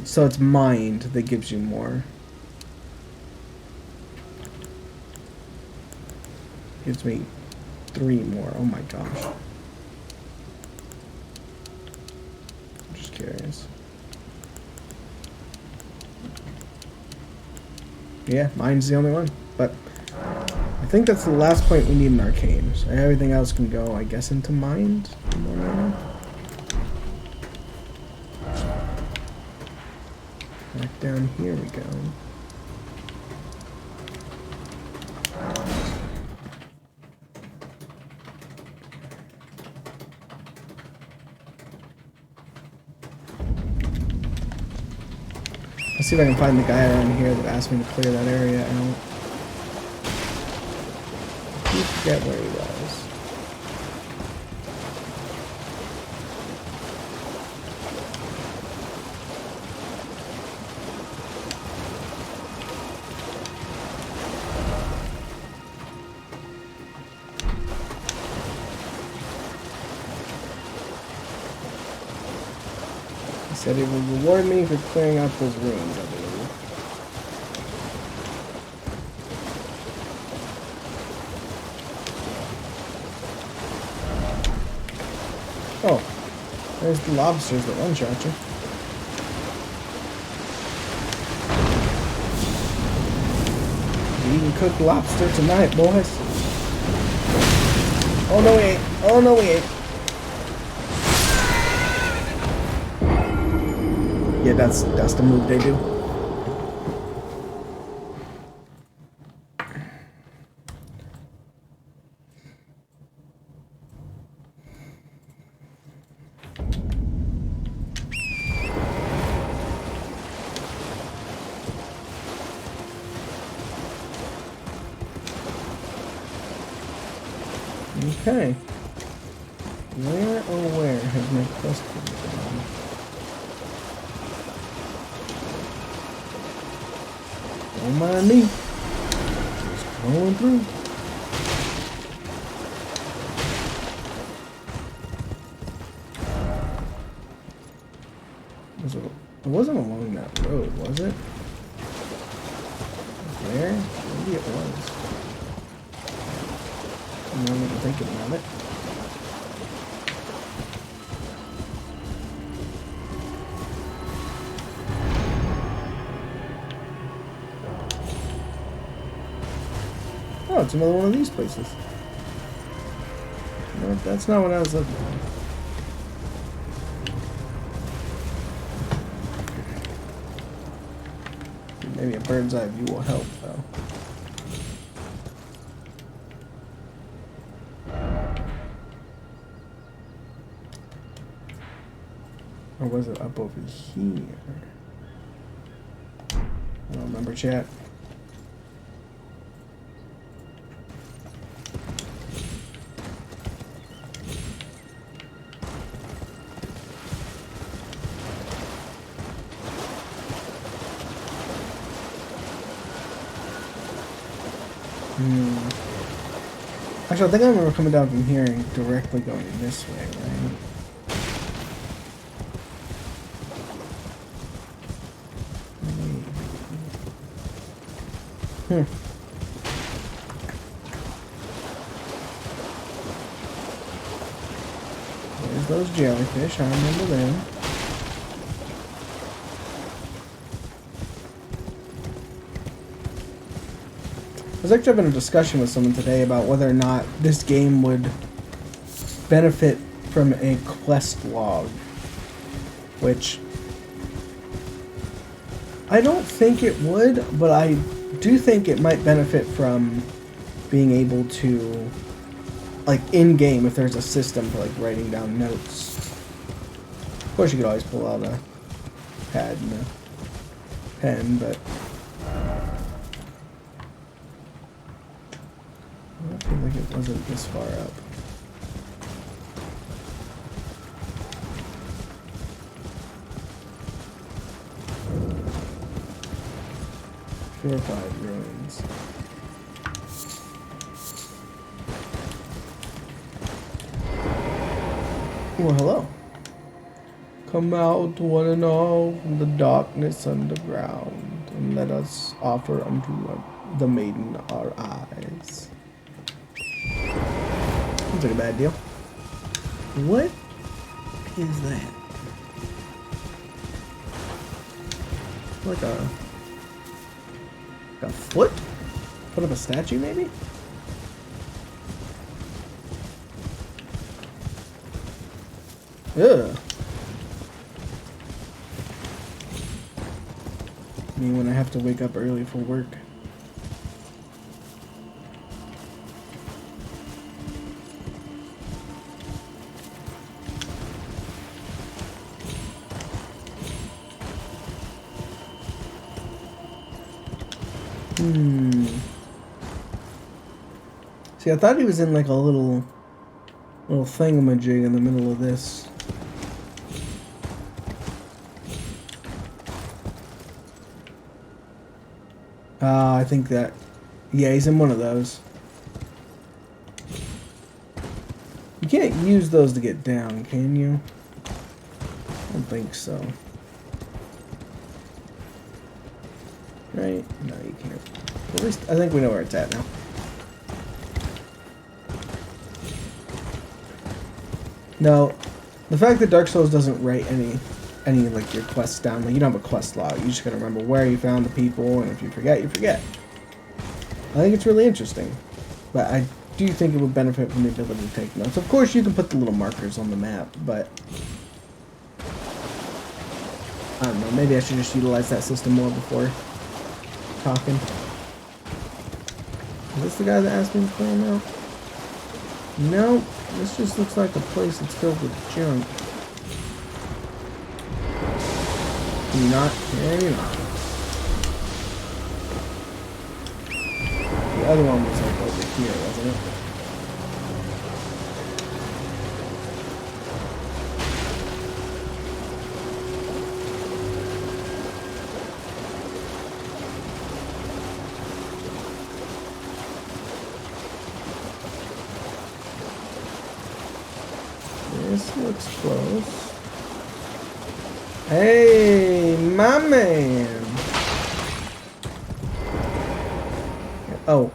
So it's mind that gives you more. Gives me 3 more. Oh my gosh. I'm just curious. Yeah, mine's the only one. But I think that's the last point we need in Arcane. So everything else can go, I guess, into mind. Back down here we go. Let's see if I can find the guy around here that asked me to clear that area out. I forget where he was. He said it would reward me for clearing out those ruins, I believe. Oh, there's the lobsters that one-shot you. We can cook lobster tonight, boys. Oh no we ain't. Oh no we ain't. Yeah, that's the move they do. Okay. Where oh where has my quest been gone? Don't mind me. Just Rolling through. It wasn't along that road, was it? There? Maybe it was. I'm not even thinking about it. Oh, it's another one of these places. No, that's not what I was looking for. Maybe a bird's eye view will help, though. Or was it up over here? I don't remember, chat. Actually, I think I remember coming down from here and directly going this way, right? There's those jellyfish, I remember them. I was actually having a discussion with someone today about whether or not this game would benefit from a quest log, which I don't think it would, but I do think it might benefit from being able to, like, in-game, if there's a system for, like, writing down notes. Of course, you could always pull out a pad and a pen, but I feel like it wasn't this far up. Purified ruins. Well, hello. Come out, one and all, from the darkness underground, and let us offer unto the maiden our eyes. Seems like a bad deal. What is that? Like a foot? Foot of a statue, maybe? Ugh. Me when I have to wake up early for work. See, I thought he was in like a little thingamajig in the middle of this. I think that, yeah, he's in one of those. You can't use those to get down, can you? I don't think so. Right? No, you can't. At least I think we know where it's at now. No, the fact that Dark Souls doesn't write any like your quests down, like you don't have a quest log. You just gotta remember where you found the people, and if you forget, you forget. I think it's really interesting, but I do think it would benefit from the ability to take notes. Of course, you can put the little markers on the map, but I don't know. Maybe I should just utilize that system more before talking. Is this the guy that asked me to play him out? No, this just looks like a place that's filled with junk. You're not? Yeah, you're not. The other one was like over here, wasn't it? looks close. Hey, my man. Oh,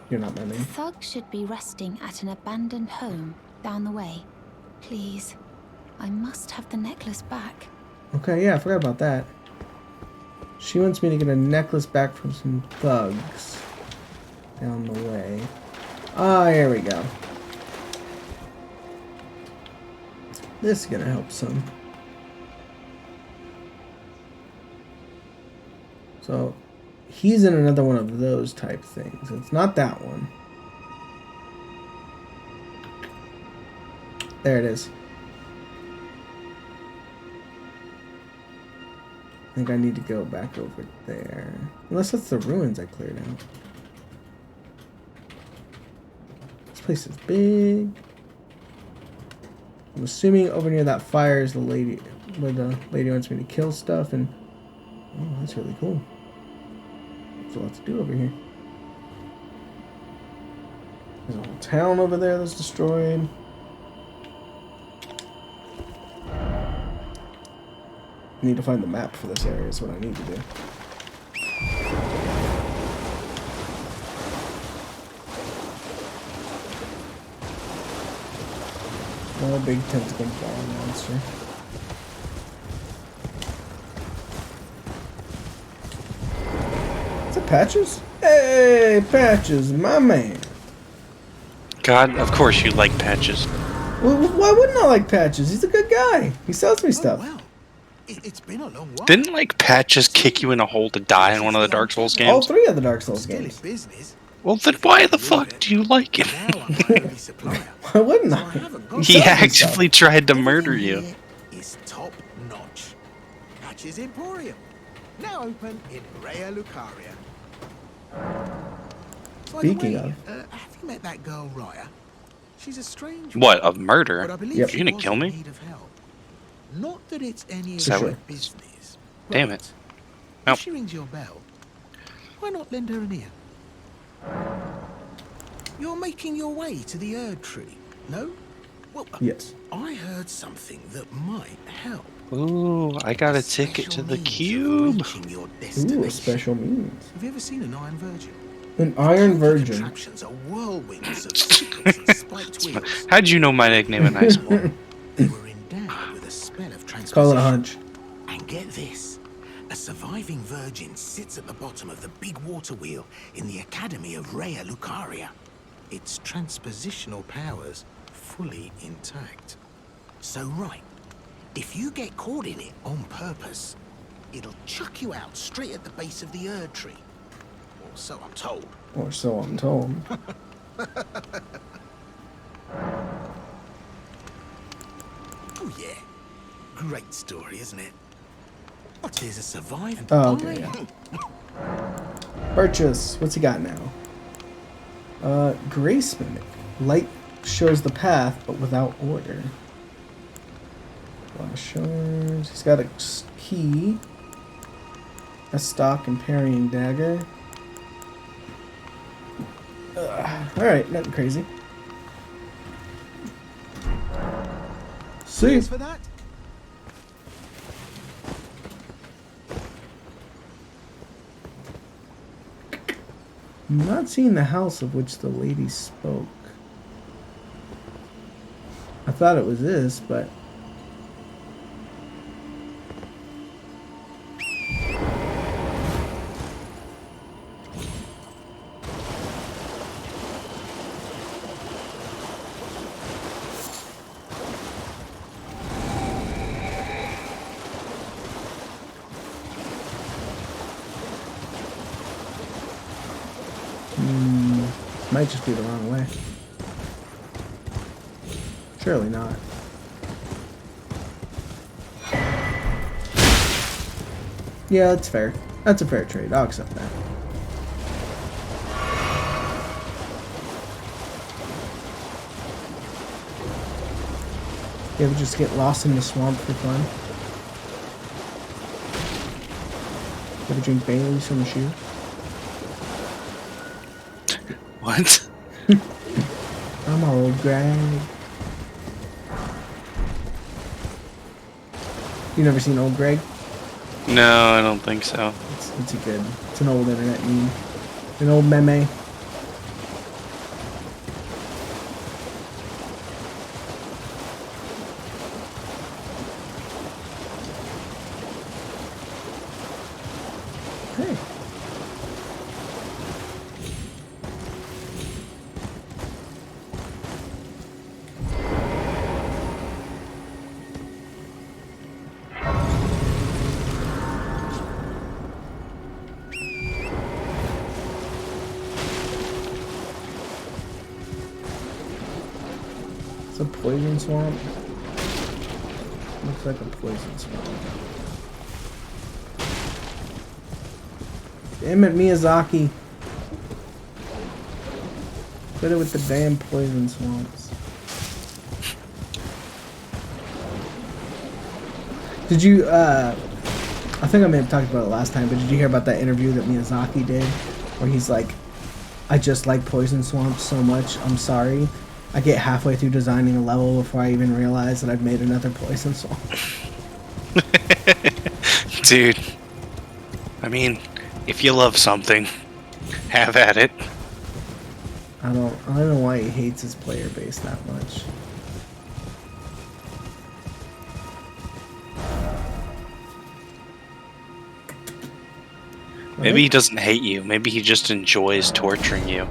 you're not my The man. thug should be resting at an abandoned home down the way. Please, I must have the necklace back. Okay, yeah, I forgot about that. She wants me to get a necklace back from some thugs down the way. Ah, here we go. This is gonna help some. So, he's in another one of those type things. It's not that one. There it is. I think I need to go back over there. Unless that's the ruins I cleared out. This place is big. I'm assuming over near that fire is the lady, where the lady wants me to kill stuff, and oh, that's really cool. There's a lot to do over here. There's a whole town over there that's destroyed. I need to find the map for this area is what I need to do. Oh, big tentacle ball monster. Is it Patches? Hey, Patches, my man. God, of course you like Patches. Well, why wouldn't I like Patches? He's a good guy. He sells me stuff. Well, it's been a long while. Didn't like Patches kick you in a hole to die in one of the Dark Souls All games? 3 of the Dark Souls Still in games. business. Well, then why the fuck do you like him? Now I'm my only supplier. Why wouldn't So I? I haven't got He sells me actively tried to murder Everything you. here is top notch. Patches Emporium, now open in Raya Lucaria. By the Speaking way, of. have you met that girl Raya? She's a strange What, one, of murder? but I believe Yep. she You gonna was kill in me? need of help. Not that it's any of Is that your what- business. Damn but it. Nope. If she rings your bell, why not lend her an ear? You're making your way to the Erd Tree, no? Well, Yes. I heard something that might help. Ooh, I got a ticket to Special the means of cube. reaching your Ooh, destination. special means. Have you ever seen an Iron Virgin? An Iron Clunky Virgin. Contraptions are whirlwinds of secrets and spiked wheels. How'd you know my nickname in high school? They were endowed with a spell of transposition. Call it a hunch. And get this, a surviving virgin sits at the bottom of the big water wheel in the Academy of Raya Lucaria. Its transpositional powers fully intact. So right, if you get caught in it on purpose, it'll chuck you out straight at the base of the Erd Tree. Or so I'm told. Or so I'm told. Oh yeah, great story, isn't it? But there's a survivor. Oh, okay, yeah. Purchase. What's he got now? Grace Mimic. Light shows the path, but without order. Flash shards. He's got a key. A stock and parrying dagger. Alright, nothing crazy. See? Cheers for that. I'm not seeing the house of which the lady spoke. I thought it was this, but... might just be the wrong way. Surely not. Yeah, that's fair. That's a fair trade. I'll accept that. You ever just get lost in the swamp for fun? Ever drink Bailey's from a shoe? What? I'm old Greg. You never seen Old Greg? No, I don't think so. It's a good. It's an old internet meme. An old meme. Hey. It's a poison swamp. Looks like a poison swamp. Damn it, Miyazaki. Quit it with the damn poison swamps. Did you, I think I may have talked about it last time, but did you hear about that interview that Miyazaki did? Where he's like, I just like poison swamps so much, I'm sorry. I get halfway through designing a level before I even realize that I've made another poison swamp. Dude. I mean, if you love something, have at it. I don't know why he hates his player base that much. Maybe he doesn't hate you. Maybe he just enjoys torturing you.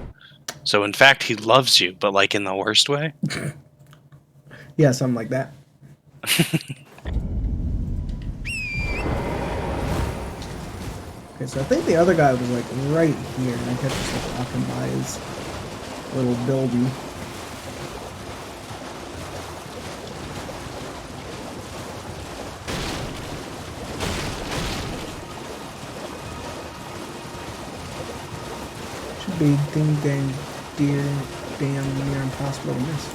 So in fact, he loves you, but like in the worst way. Yeah, something like that. Okay, so I think the other guy was like right here, and I kept just like walking by his little building. Should be ding dang deer damn near impossible to miss.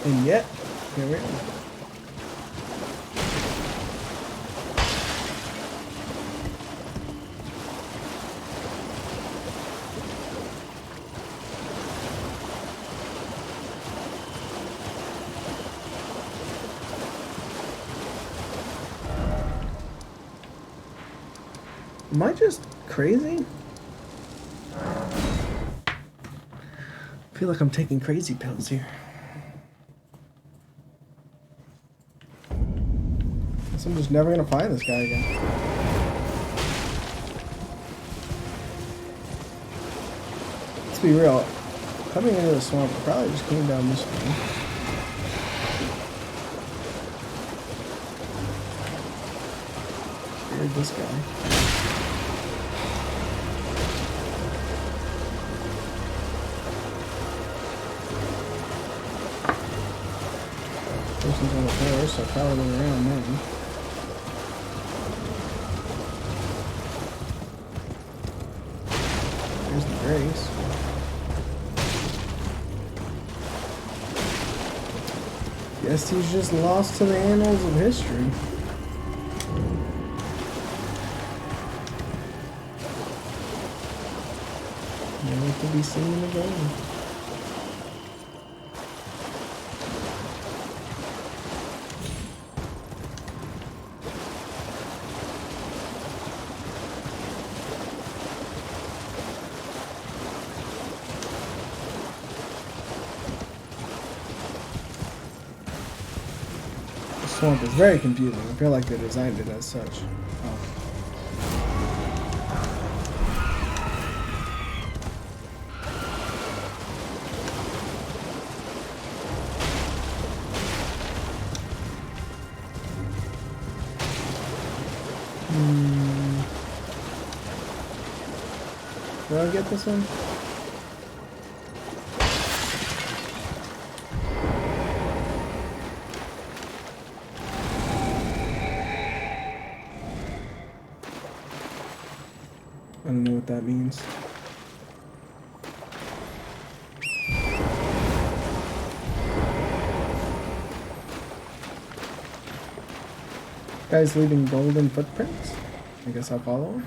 And yet, here we are. Am I just crazy? I feel like I'm taking crazy pills here. Guess I'm just never gonna find this guy again. Let's be real. Coming into the swamp, I probably just came down this way. Scared this guy. Person's on the floor, so probably around then. There's the Grace. Guess he's just lost to the annals of history. Never to be seen again. Swamp is very confusing. I feel like they designed it as such. Did I get this one? I don't know what that means. Guys leaving golden footprints? I guess I'll follow him.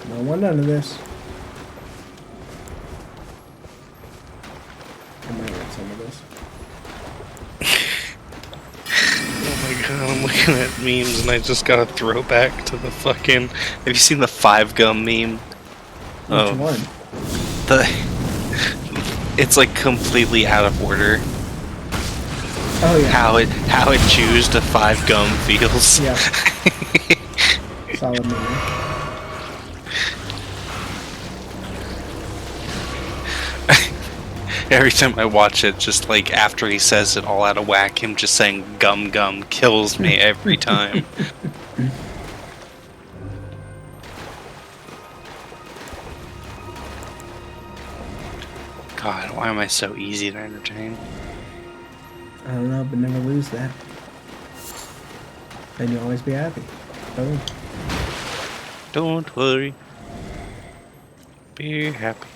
No one none of this. I might want some of this. Oh my god, I'm looking at memes and I just got a throwback to the fucking... Have you seen the 5 gum meme? Which one? The... It's like completely out of order. Oh yeah. How it chews to 5 gum feels. Yeah. Solid movie. Every time I watch it, just like after he says it all out of whack, him just saying gum gum kills me every time. God, why am I so easy to entertain? I don't know, but never lose that. And you'll always be happy. Boom. Don't worry. Be happy.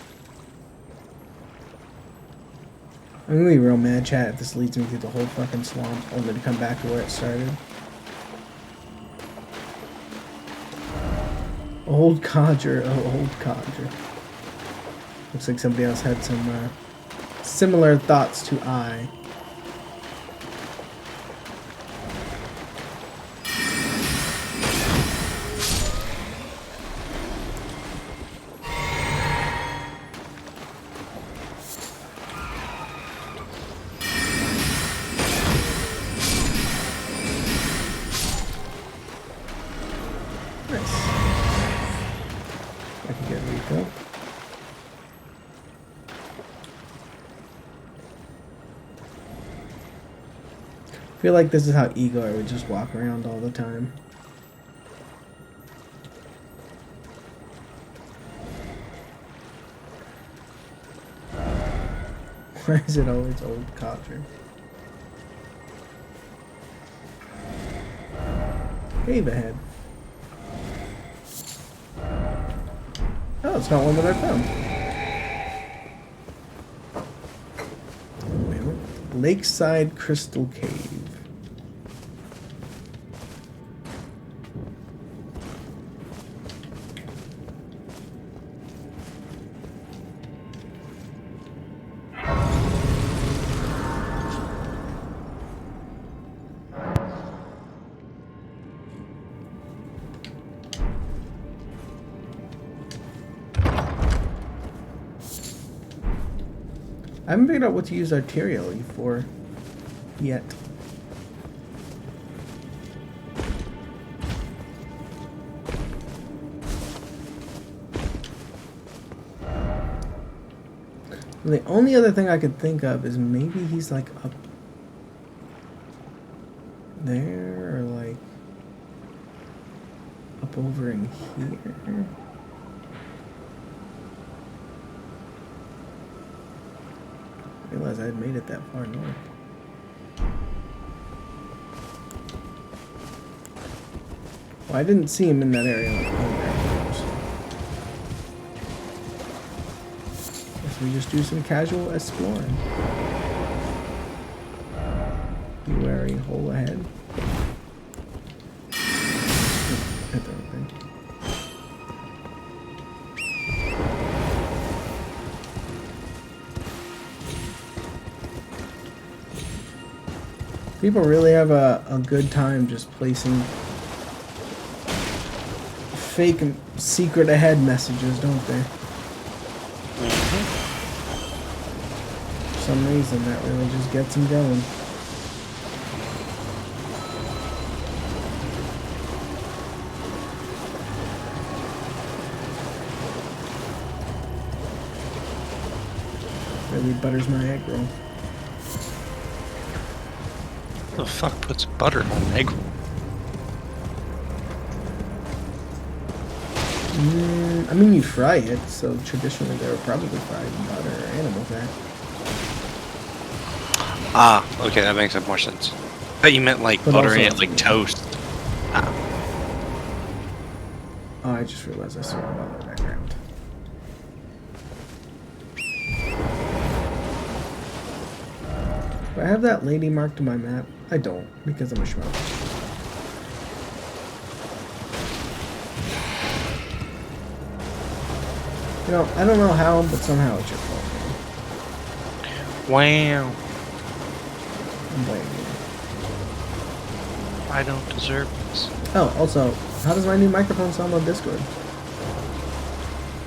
I'm gonna be real mad, chat, if this leads me through the whole fucking swamp, only to come back to where it started. Old codger, oh, old codger. Looks like somebody else had some similar thoughts to I. I feel like this is how Egor would just walk around all the time. Why is it always old codger? Cave ahead. Oh, it's not one that I found. Lakeside Crystal Cave. I haven't figured out what to use arterially for yet. The only other thing I could think of is maybe he's like up there or like up over in here. I realized I had made it that far north. Well, I didn't see him in that area. Guess we just do some casual exploring. Be wary, hole ahead. Hit the wrong thing. People really have a good time just placing fake secret ahead messages, don't they? For some reason, that really just gets them going. Really butters my egg roll. Who the fuck puts butter on an egg roll? I mean, you fry it, so traditionally they were probably fried in butter or animal fat. Ah, okay, that makes more sense. I thought you meant like But buttering also- it like toast. Ah. Oh, I just realized I saw it on the background. Do I have that lady marked on my map? I don't, because I'm a schmuck. You know, I don't know how, but somehow it's your fault. Wow, I'm blaming you. I don't deserve this. Oh, also, how does my new microphone sound on Discord?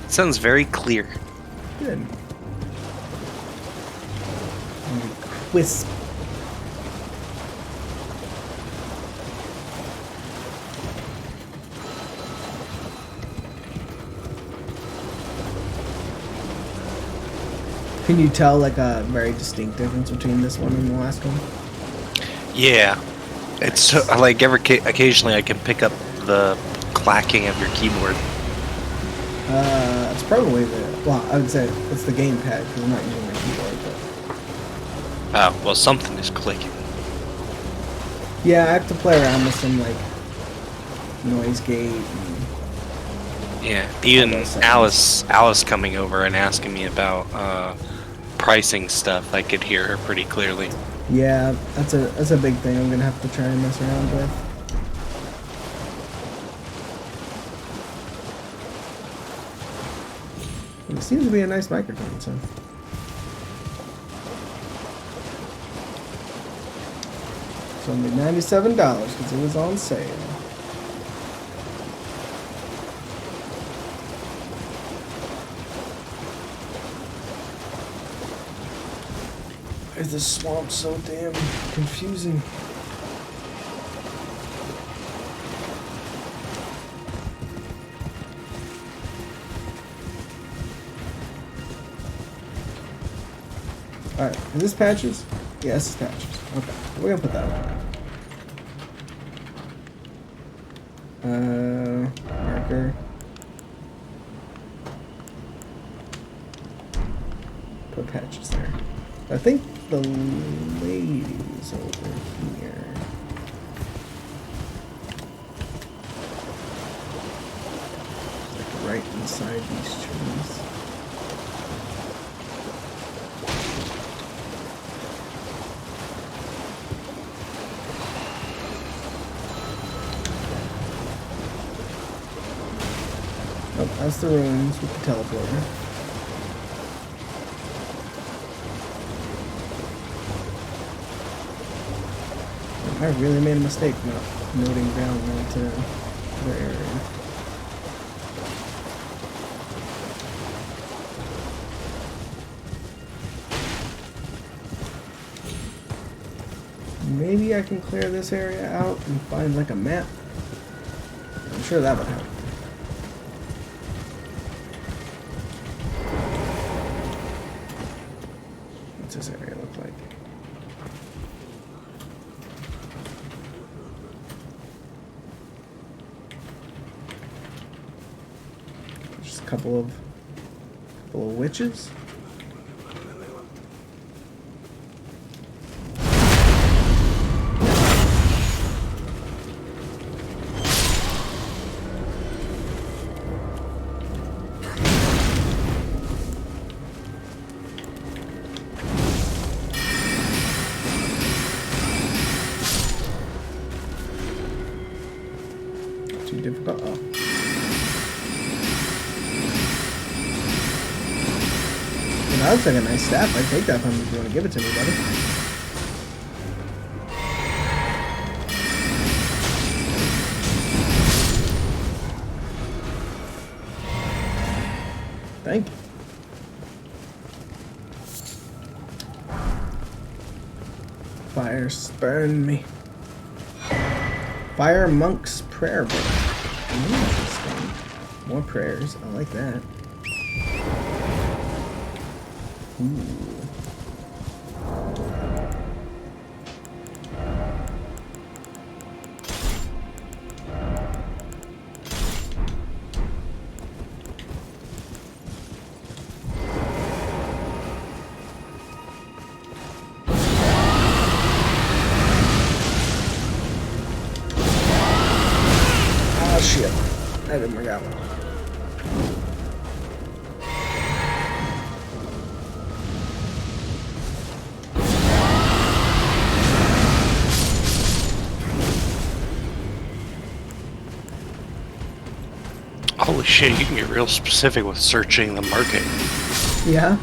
It sounds very clear. Good. Crisp. Can you tell like a very distinct difference between this one and the last one? Yeah, it's so, like occasionally I can pick up the clacking of your keyboard. It's probably well, I would say it's the gamepad because I'm not using my keyboard. But Oh, well, something is clicking. yeah, I have to play around with some like noise gate. And Yeah, even those settings. Alice coming over and asking me about pricing stuff, I could hear her pretty clearly. yeah, that's a big thing. I'm gonna have to try and mess around with. It seems to be a nice microphone, so. It's only $97 because it was on sale. Why is this swamp so damn confusing? Alright, is this patches? Yeah, this is patches. Okay, we're gonna put that on. Marker. Put patches there. I think the lady's over here. Like right inside these trees. Oh, that's the ruins with the teleporter. I really made a mistake not noting down that other area. Maybe I can clear this area out and find like a map. I'm sure that would help. What's this area look like? Just a couple of witches. Too difficult. Oh. Well, that looks like a nice staff. I'd take that from you if you want to give it to me, buddy. Thank you. Fire spurn me. Fire Monk's Prayer Book. Interesting. More prayers. I like that. Ooh. That didn't work out. Holy shit, you can get real specific with searching the market. Yeah.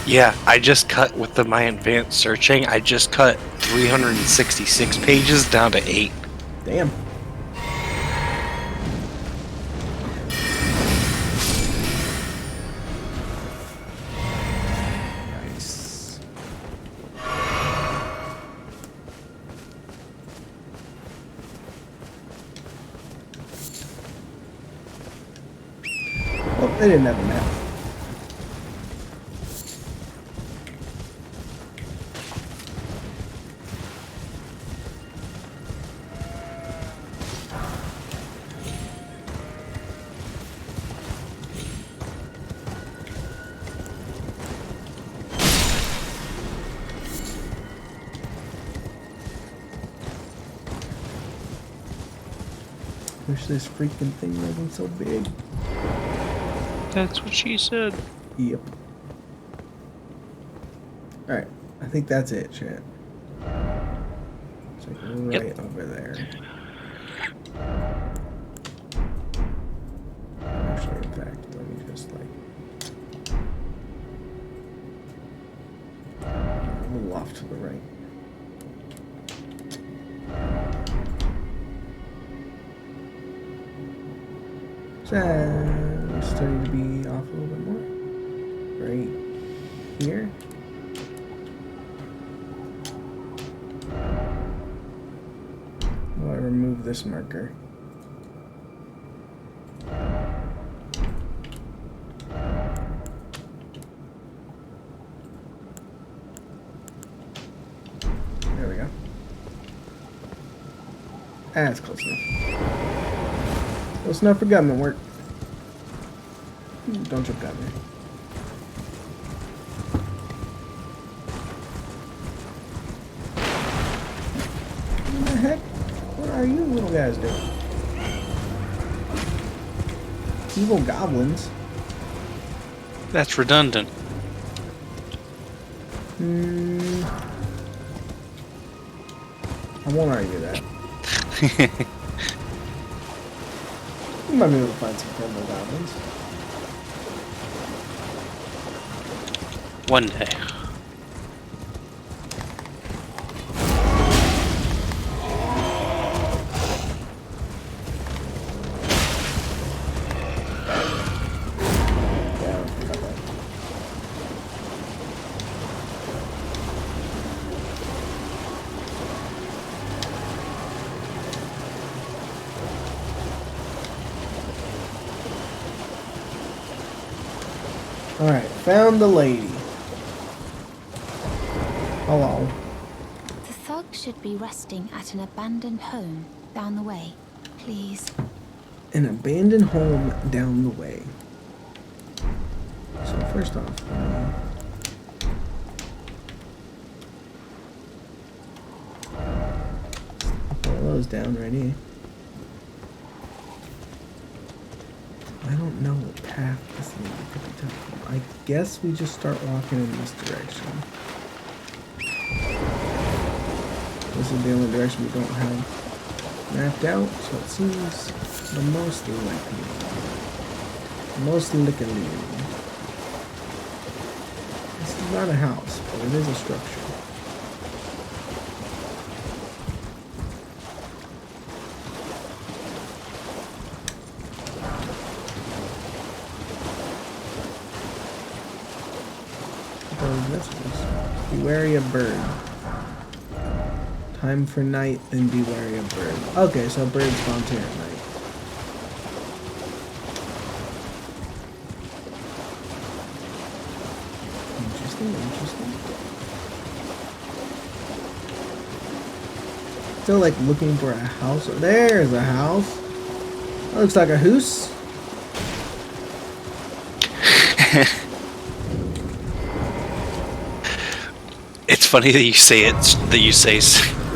Yeah, I just cut with my advanced searching. I just cut 366 pages down to 8. Damn. Nice. Well, they didn't have a map. Wish this freaking thing wasn't so big. That's what she said. Yep. Alright, I think that's it, chat. It's like right over there. Actually, in fact, let me just like a little off to the right. And starting to be off a little bit more. Right here. Will I remove this marker? There we go. That's close enough. Close enough for government work. Don't jump down there. What the heck? What are you little guys doing? Evil goblins. That's redundant. I won't argue that. You might be able to find some purple goblins. One day. Yeah, I forgot that. Alright, found the lady. Hello. The thug should be resting at an abandoned home down the way. Please. An abandoned home down the way. So first off, pull those down right here. I don't know what path this thing could be taking. I guess we just start walking in this direction. This is the only direction we don't have mapped out, so it seems the most likely. Most likely. This is not a house, but it is a structure. Be wary of bird. Time for night, then be wary of bird. Okay, so birds spawn here at night. Interesting, interesting. Still like looking for a house. There's a house. That looks like a house. It's funny that you say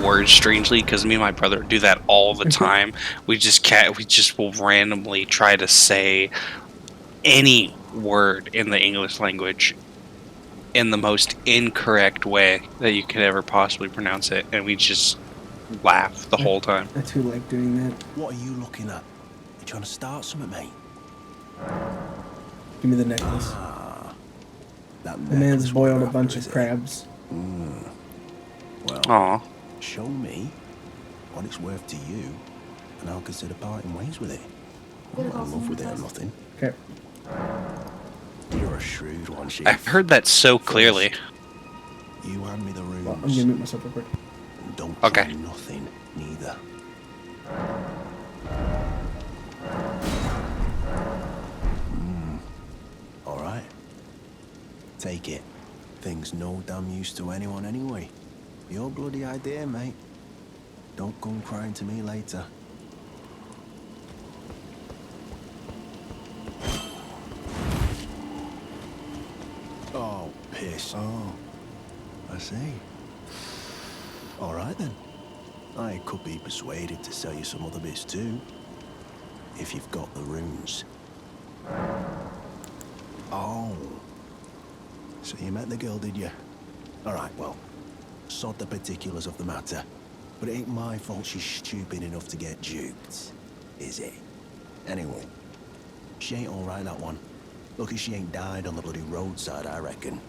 words strangely because me and my brother do that all the time. We just will randomly try to say any word in the English language in the most incorrect way that you could ever possibly pronounce it, and we just laugh the whole time. I too like doing that. What are you looking at? You trying to start something, mate? Give me the necklace. That The man's necklace boiled we're a bunch after, of is it? crabs. Well, Aw. show me what it's worth to you, and I'll consider parting ways with it. I'm not in love with it or nothing. Okay. You're a shrewd one, Chief. I've heard that so clearly. You hand me the runes. Well, I'm gonna mute myself real quick. And don't Okay. try nothing, neither. All right. Take it. Thing's no damn use to anyone anyway. Your bloody idea, mate. Don't come crying to me later. Oh, piss. Oh, I see. All right then. I could be persuaded to sell you some other bits too. If you've got the runes. Oh. So you met the girl, did you? All right, well, sod the particulars of the matter. But it ain't my fault she's stupid enough to get duped, is it? Anyway, she ain't all right, that one. Lucky she ain't died on the bloody roadside, I reckon.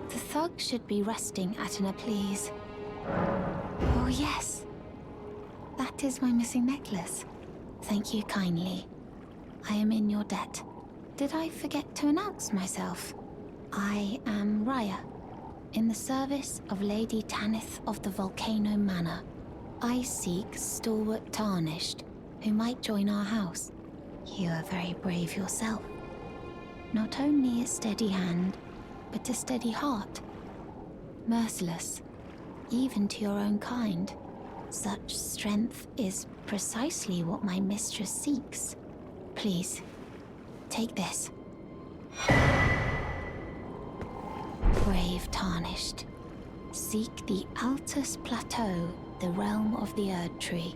The thug should be resting at an please. Oh, yes. That is my missing necklace. Thank you kindly. I am in your debt. Did I forget to announce myself? I am Raya, in the service of Lady Tanith of the Volcano Manor. I seek stalwart Tarnished, who might join our house. You are very brave yourself. Not only a steady hand, but a steady heart. Merciless, even to your own kind. Such strength is precisely what my mistress seeks. Please, take this. Brave Tarnished. Seek the Altus Plateau, the realm of the Erd Tree.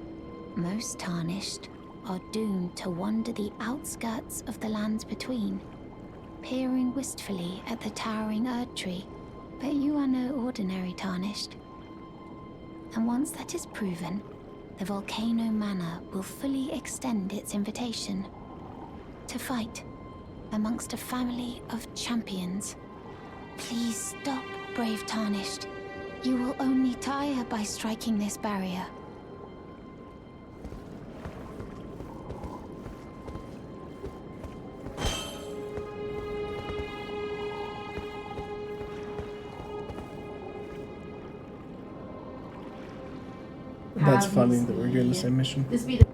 Most Tarnished are doomed to wander the outskirts of the lands between, peering wistfully at the towering Erd Tree. But you are no ordinary Tarnished. And once that is proven, the Volcano Manor will fully extend its invitation to fight amongst a family of champions. Please stop, brave Tarnished. You will only tire by striking this barrier. That's funny that we're doing the same mission. This be the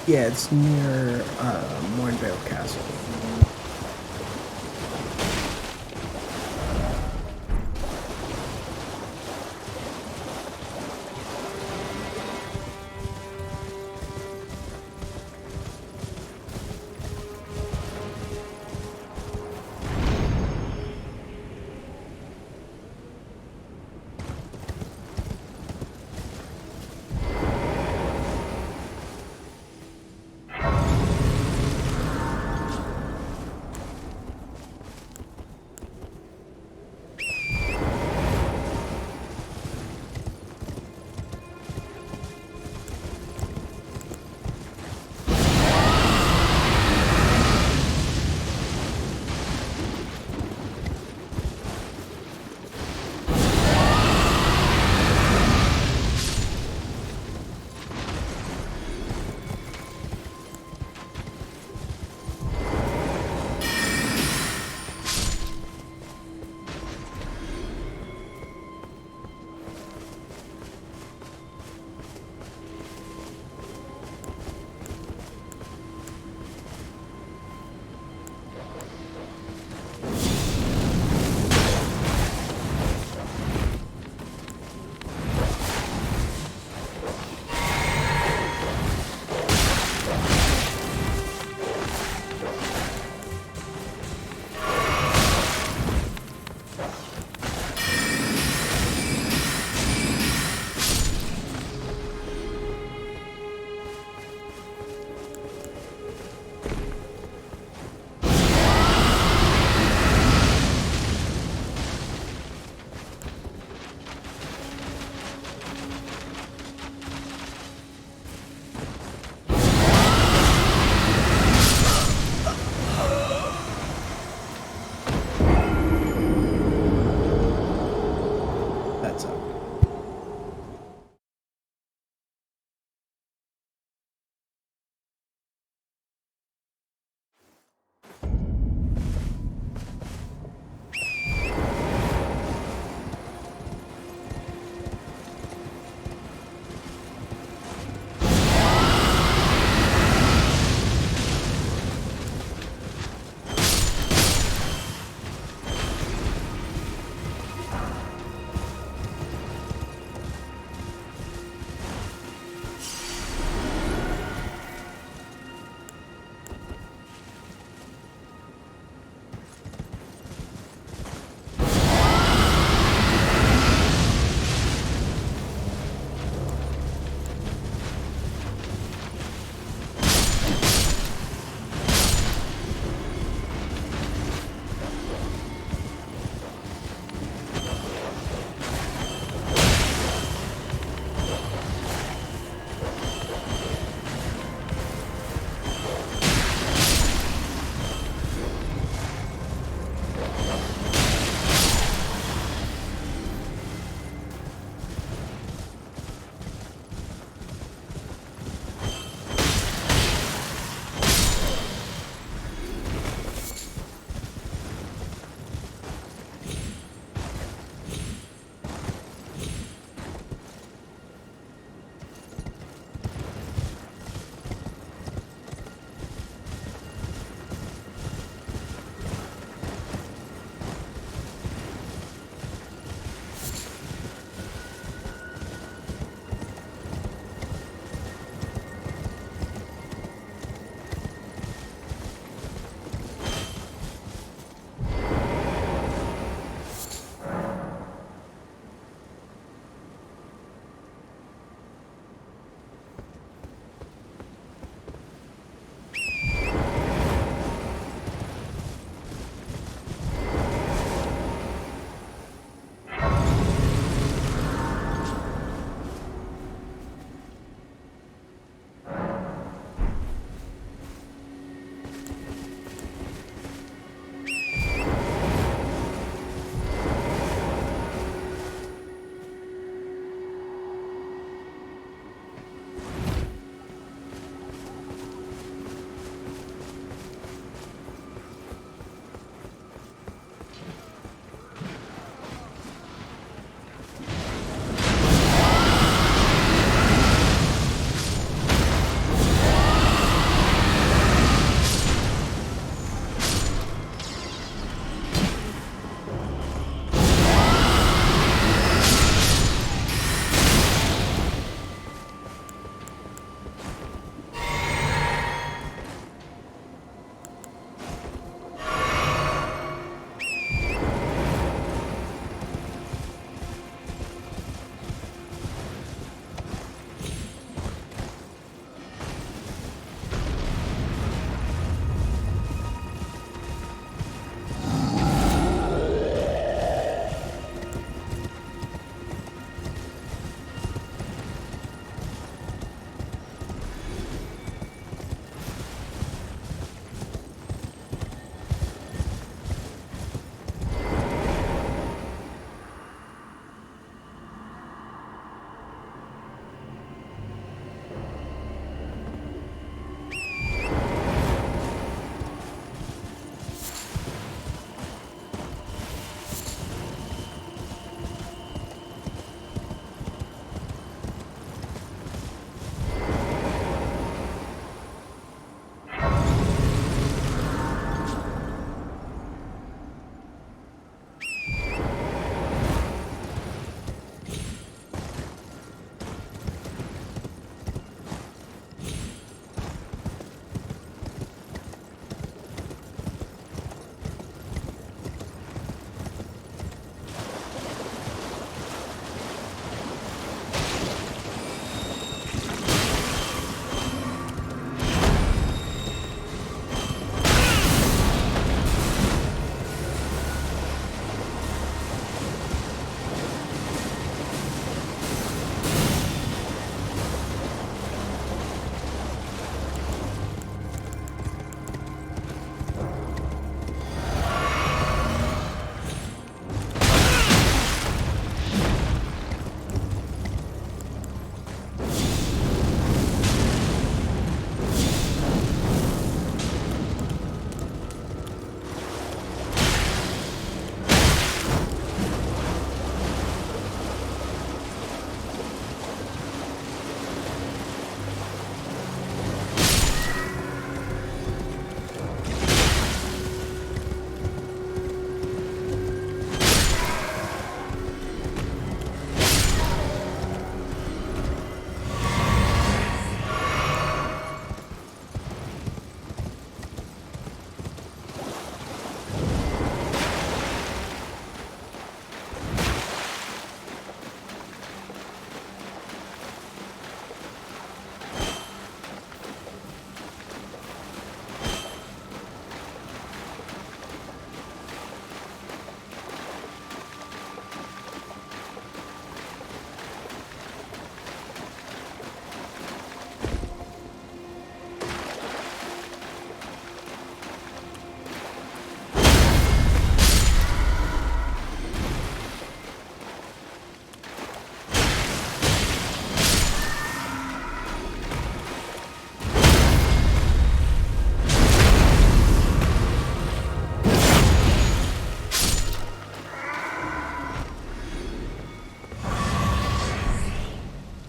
Yeah, it's near Mornvale Castle. That's up.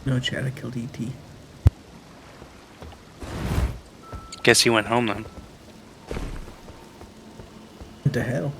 No, Chad, I killed E.T. Guess he went home then. What the hell?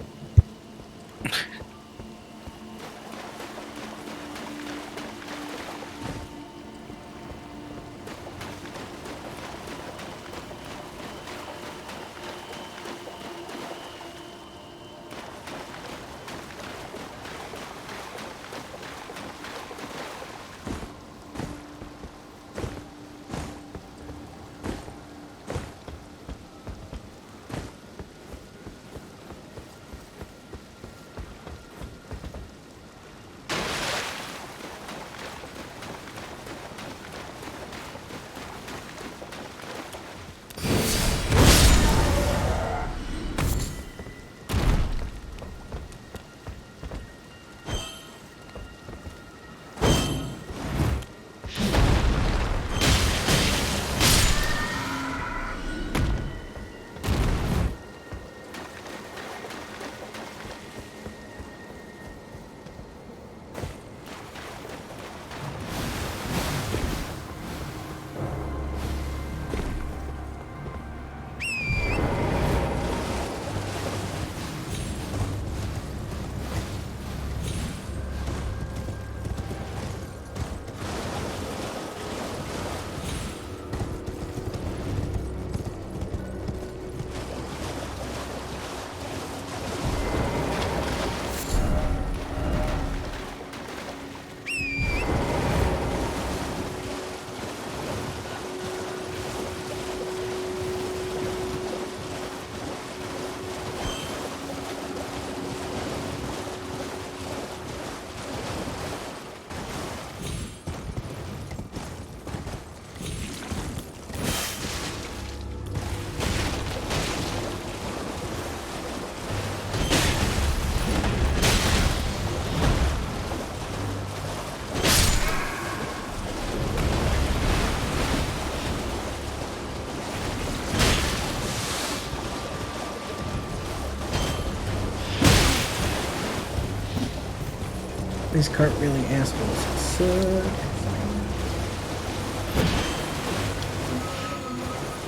These cart-wheeling assholes suck.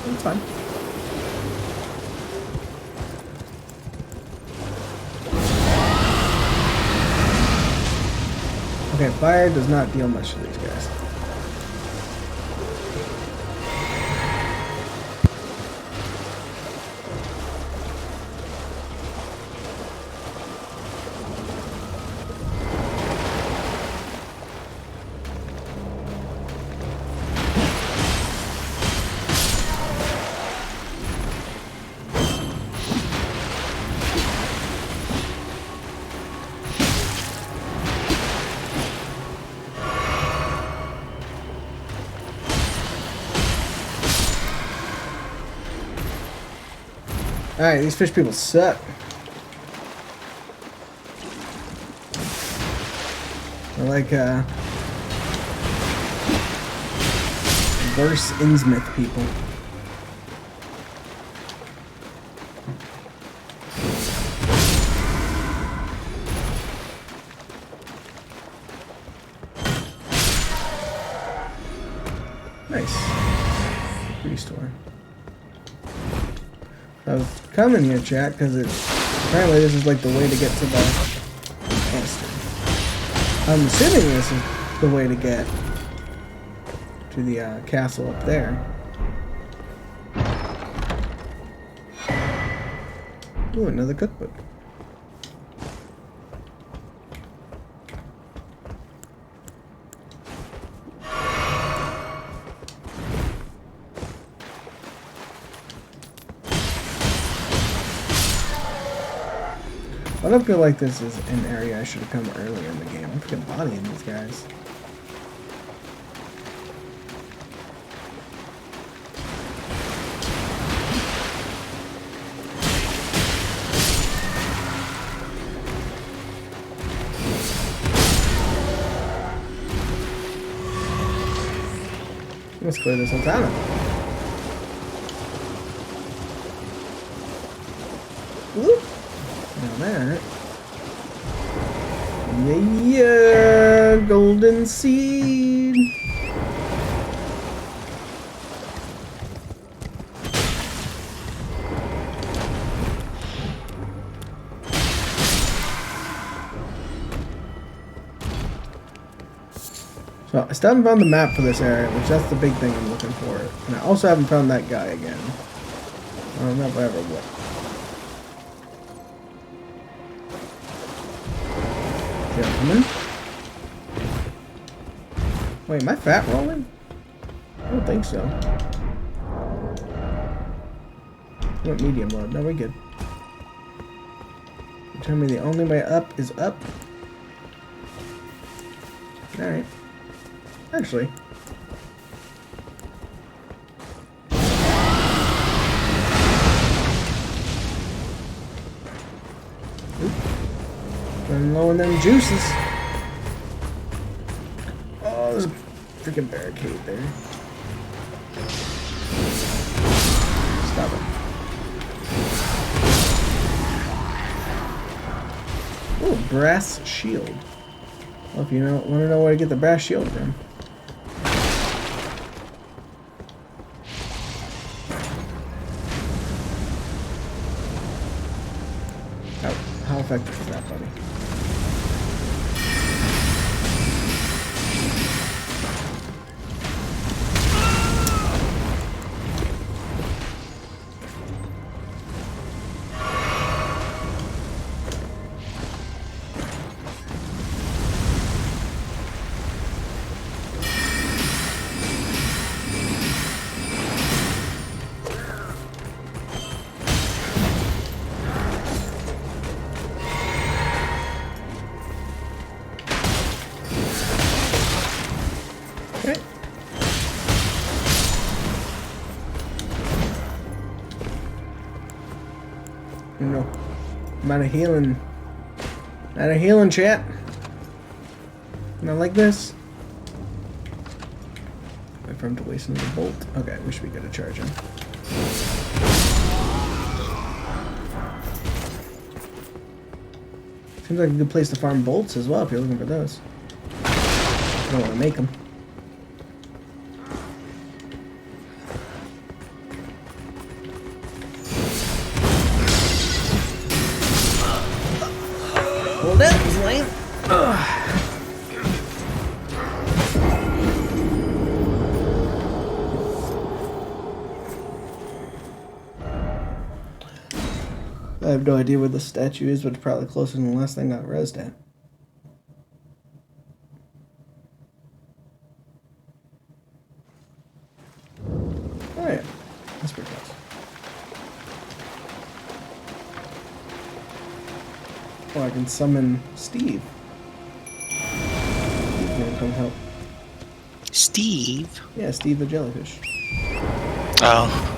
It's fine. Okay, fire does not deal much to these guys. Alright, these fish people suck. They're like, worse Innsmouth people. Nice. Restore. I was coming here, chat, because apparently this is like the way to get to the castle. I'm assuming this is the way to get to the castle up there. Ooh, another cookbook. I don't feel like this is an area I should have come earlier in the game. I'm freaking bodying these guys. Let's clear this whole town. Whoop. Now that. Yeah, golden seed. So I still haven't found the map for this area, which that's the big thing I'm looking for. And I also haven't found that guy again. I don't know if I ever will. Gentlemen. Wait, am I fat rolling? I don't think so. I went medium mode. No, we're good. You tell me the only way up is up? Alright. Actually. Oop. Running low on them juices. Oh, there's a freaking barricade there. Stop it. Oh, brass shield. Well, if you want to know where to get the brass shield from. How effective is that, buddy? Okay. No. I'm out of healing. Out of healing, chat. Not like this. Wait for him to waste another bolt. Okay, we should be good at charging. Seems like a good place to farm bolts as well if you're looking for those. I don't want to make them. Well, that was lame. I have no idea where the statue is, but it's probably closer than the last thing I rezzed at. Oh yeah, that's pretty close. Oh, I can summon Steve. He's gonna come help. Steve? Yeah, Steve the jellyfish. Oh.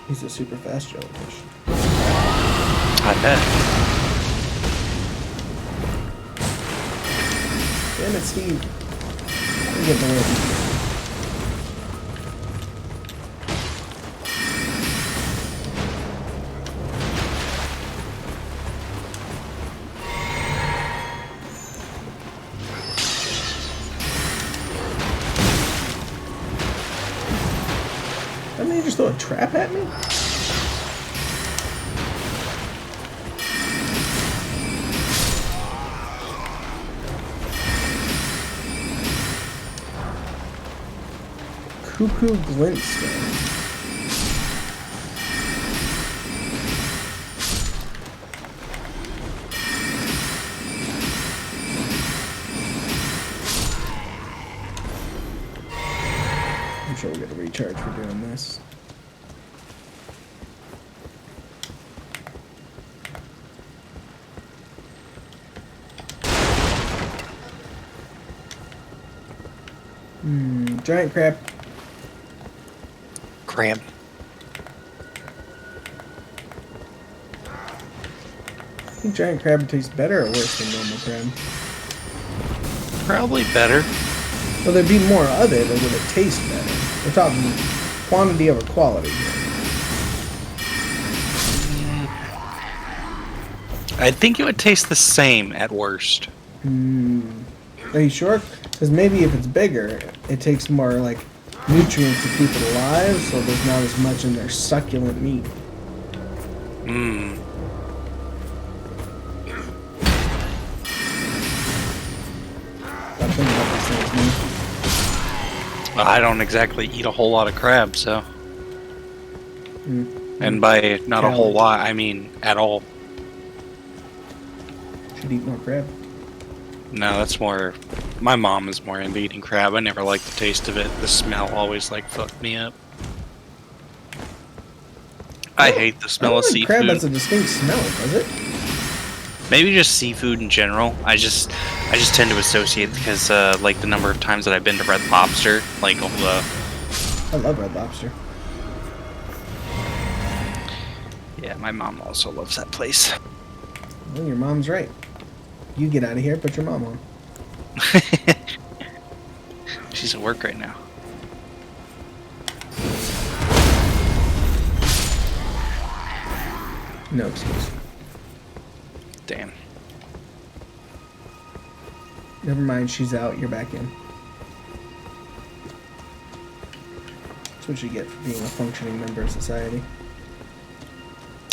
He's a super fast jellyfish. I bet. Damn it, Steve. I'm getting away from you. Didn't he just throw a trap at me? Cuckoo glintstone. I'm sure we'll get a recharge for doing this. Giant crab. Crab. I think giant crab tastes better or worse than normal crab? Probably better. Will there be more of it, or would it taste better? We're talking quantity over quality here. I think it would taste the same at worst. Are you sure? Because maybe if it's bigger, it takes more, like, nutrients to keep it alive, so there's not as much in their succulent meat. I don't exactly eat a whole lot of crab, so. Mm. And by not a whole Calories. lot, I mean at all. Should eat more crab. No, that's more. My mom is more into eating crab. I never liked the taste of it. The smell always like fucked me up. I hate the I smell don't of think crab seafood. has a distinct smell, does it? Maybe just seafood in general. I just tend to associate because like the number of times that I've been to Red Lobster, like all the. I love Red Lobster. Yeah, my mom also loves that place. Well, your mom's right. You get out of here, put your mom on. She's at work right now. No excuse. Damn. Never mind, she's out, you're back in. That's what you get for being a functioning member of society.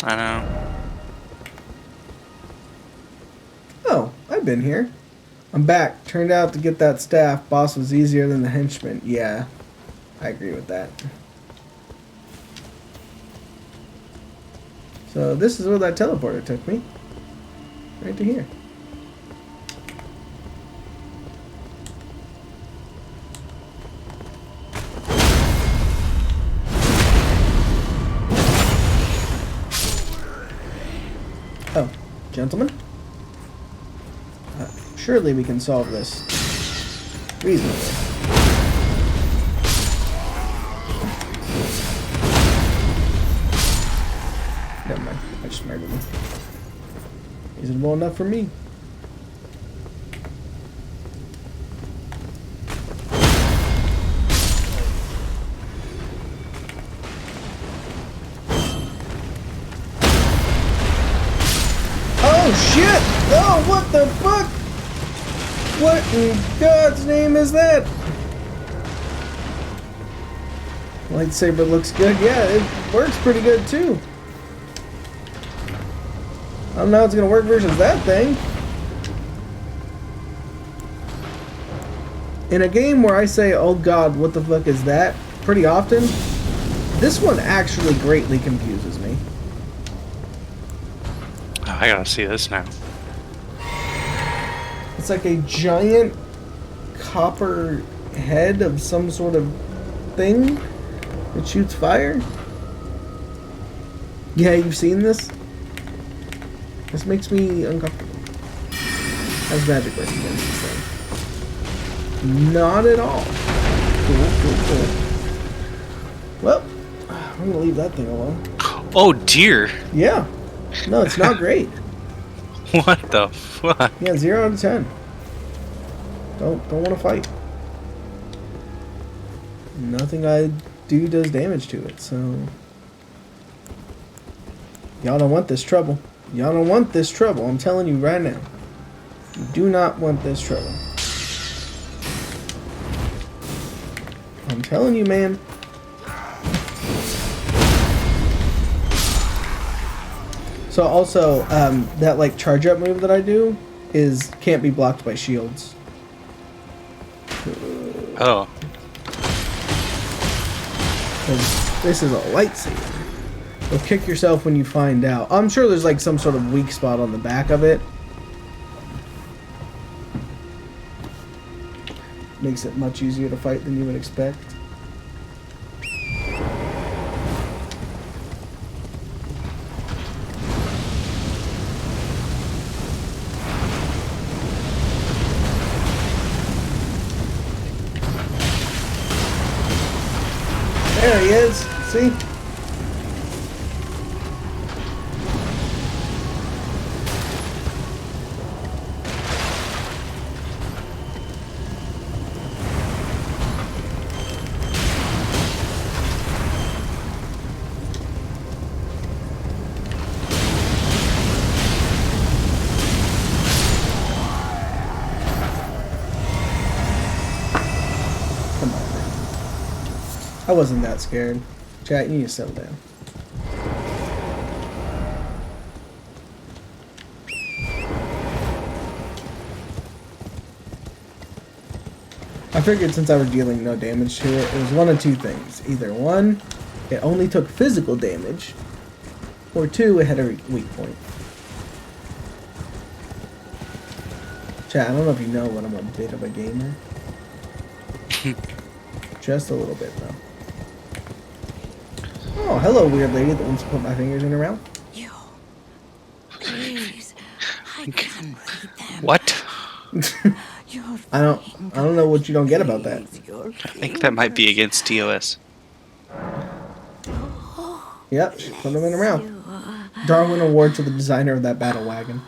I know. Oh, I've been here. I'm back. Turned out to get that staff, boss was easier than the henchman. Yeah, I agree with that. So this is where that teleporter took me. Right to here. Oh, gentlemen? Surely we can solve this reasonably. Never mind. I just murdered him. Reasonable enough for me. Oh shit! Oh, what the fuck? What in God's name is that? Lightsaber looks good. Yeah, it works pretty good too. I don't know how it's gonna work versus that thing. In a game where I say, oh god, what the fuck is that? Pretty often, this one actually greatly confuses me. Oh, I gotta see this now. It's like a giant copper head of some sort of thing that shoots fire. Yeah, you've seen this? This makes me uncomfortable. How's magic work against this thing? Not at all. Cool. Well, I'm gonna leave that thing alone. Oh dear! Yeah. No, it's not great. What the fuck? Yeah, 0 out of 10. Don't want to fight. Nothing I do does damage to it, so y'all don't want this trouble. Y'all don't want this trouble. I'm telling you right now. You do not want this trouble. I'm telling you, man. So also, that like charge up move that I do can't be blocked by shields. Oh. Because this is a lightsaber. You'll kick yourself when you find out. I'm sure there's like some sort of weak spot on the back of it. Makes it much easier to fight than you would expect. There he is. See? Come on, man. I wasn't that scared. Chat, you need to settle down. I figured since I was dealing no damage to it, it was one of two things. Either one, it only took physical damage, or two, it had a weak point. Chat, I don't know if you know, but I'm a bit of a gamer. Just a little bit, though. Oh, hello, weird lady that wants to put my fingers in her mouth. You. Please. I can read them. What? I don't know what you don't get about that. I think that might be against TOS. Yep, she put them in her mouth. Darwin Award to the designer of that battle wagon.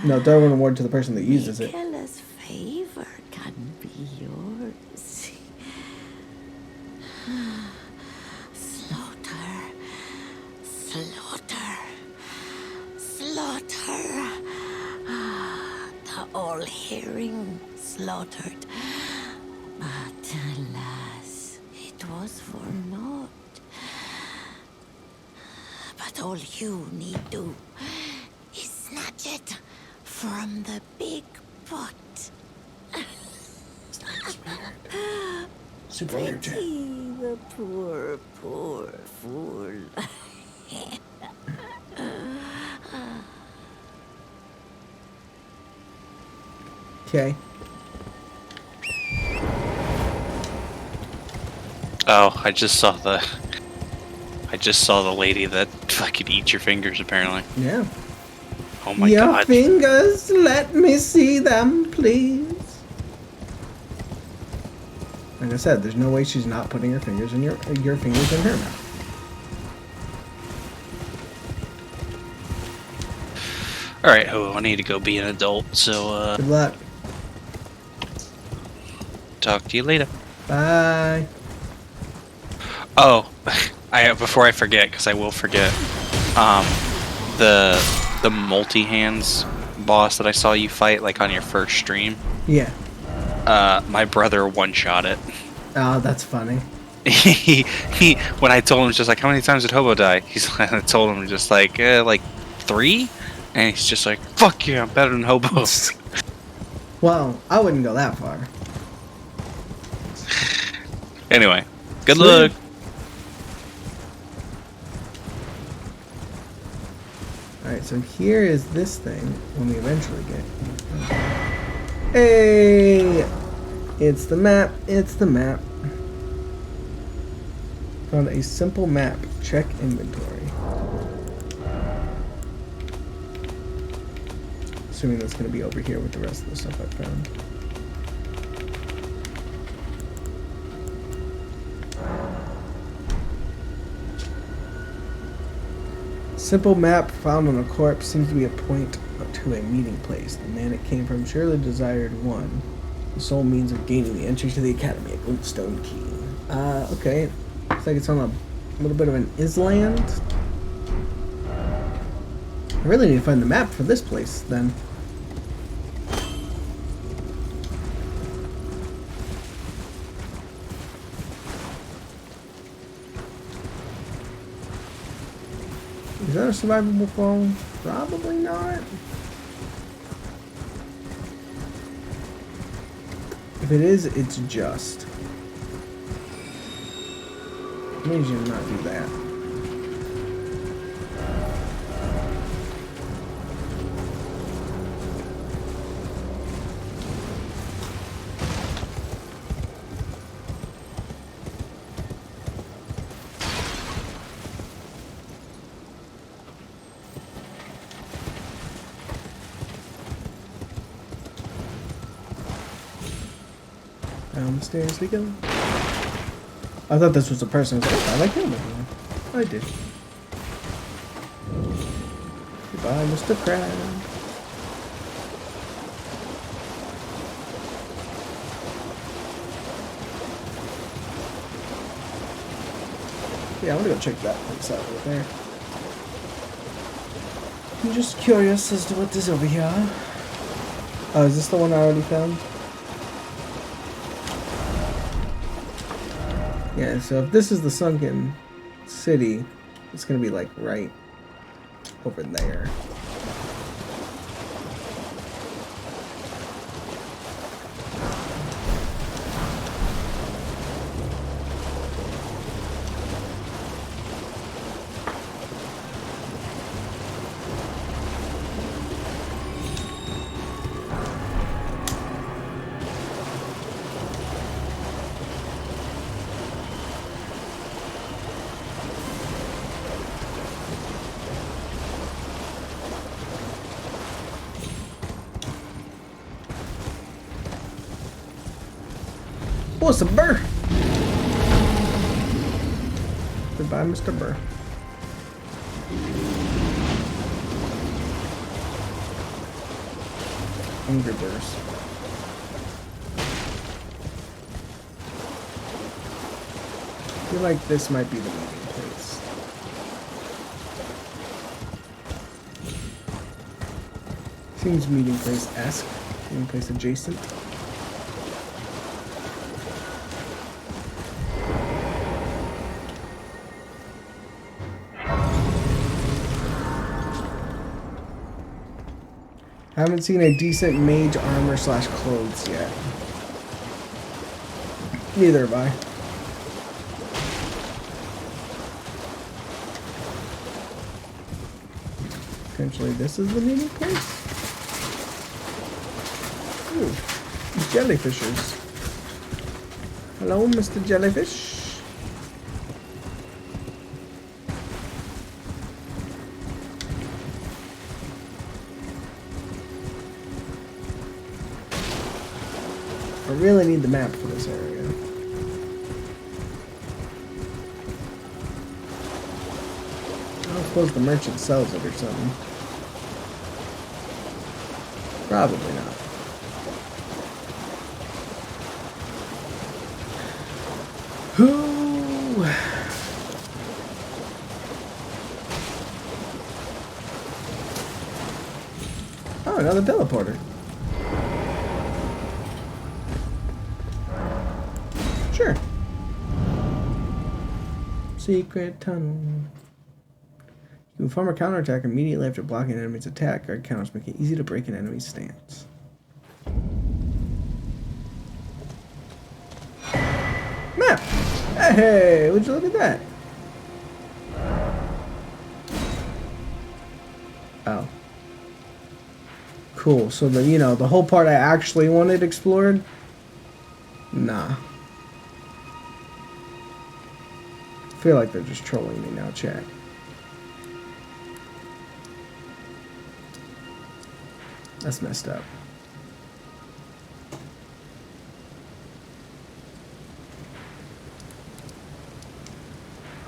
No, Darwin Award to the person that uses it. Nicholas' favor can be yours. Slaughter. Slaughter. Slaughter. The all-hearing slaughtered. But alas, it was for naught. But all you need do is snatch it from the big pot. Super weird, chat. Pity the poor, poor fool. Okay. Oh, I just saw the lady that fucking eat your fingers, apparently. Yeah. Oh my Your god. fingers, let me see them, please. Like I said, there's no way she's not putting her fingers in your fingers in her mouth. Alright, oh, I need to go be an adult, so Good luck. talk to you later. Bye. Oh, before I forget, because I will forget, the multi-hands boss that I saw you fight, like on your first stream, Yeah. my brother one-shot it. Oh, that's funny. he when I told him, just like, how many times did Hobo die? I told him just like 3, and he's just like, fuck yeah, I'm better than Hobo. Well, I wouldn't go that far. Anyway, good Sweet. luck. Alright, so here is this thing when we eventually get. Hey! It's the map. It's the map. Found a simple map. Check inventory. Assuming that's going to be over here with the rest of the stuff I found. Simple map found on a corpse seems to be a point to a meeting place. The man it came from surely desired one. The sole means of gaining the entry to the academy, a glintstone key. Okay. Looks like it's on a little bit of an island. I really need to find the map for this place, then. Is that a survivable phone? Probably not. If it is, it's just. It means you not do that. Down the stairs we go. I thought this was a person. I was like, I like him. I did. Goodbye, Mr. Crab. Yeah, I'm gonna go check that place out over there. I'm just curious as to what is over here. Oh, is this the one I already found? Yeah, so if this is the sunken city, it's gonna be like right over there. What's a burr? Goodbye, Mr. Burr. Hungry Burrs. I feel like this might be the meeting place. Seems meeting place-esque. Meeting place adjacent. I haven't seen a decent mage armor / clothes yet. Neither have I. Potentially this is the meeting place? Ooh, jellyfishers. Hello, Mr. Jellyfish. I really need the map for this area. I don't suppose the merchant sells it or something. Probably not. Ooh. Oh, another teleporter. Sure. Secret tunnel. You can form a counterattack immediately after blocking an enemy's attack. Guard counters make it easy to break an enemy's stance. Map! Hey, would you look at that? Oh. Cool. So the, the whole part I actually wanted explored? Nah. I feel like they're just trolling me now, chat. That's messed up.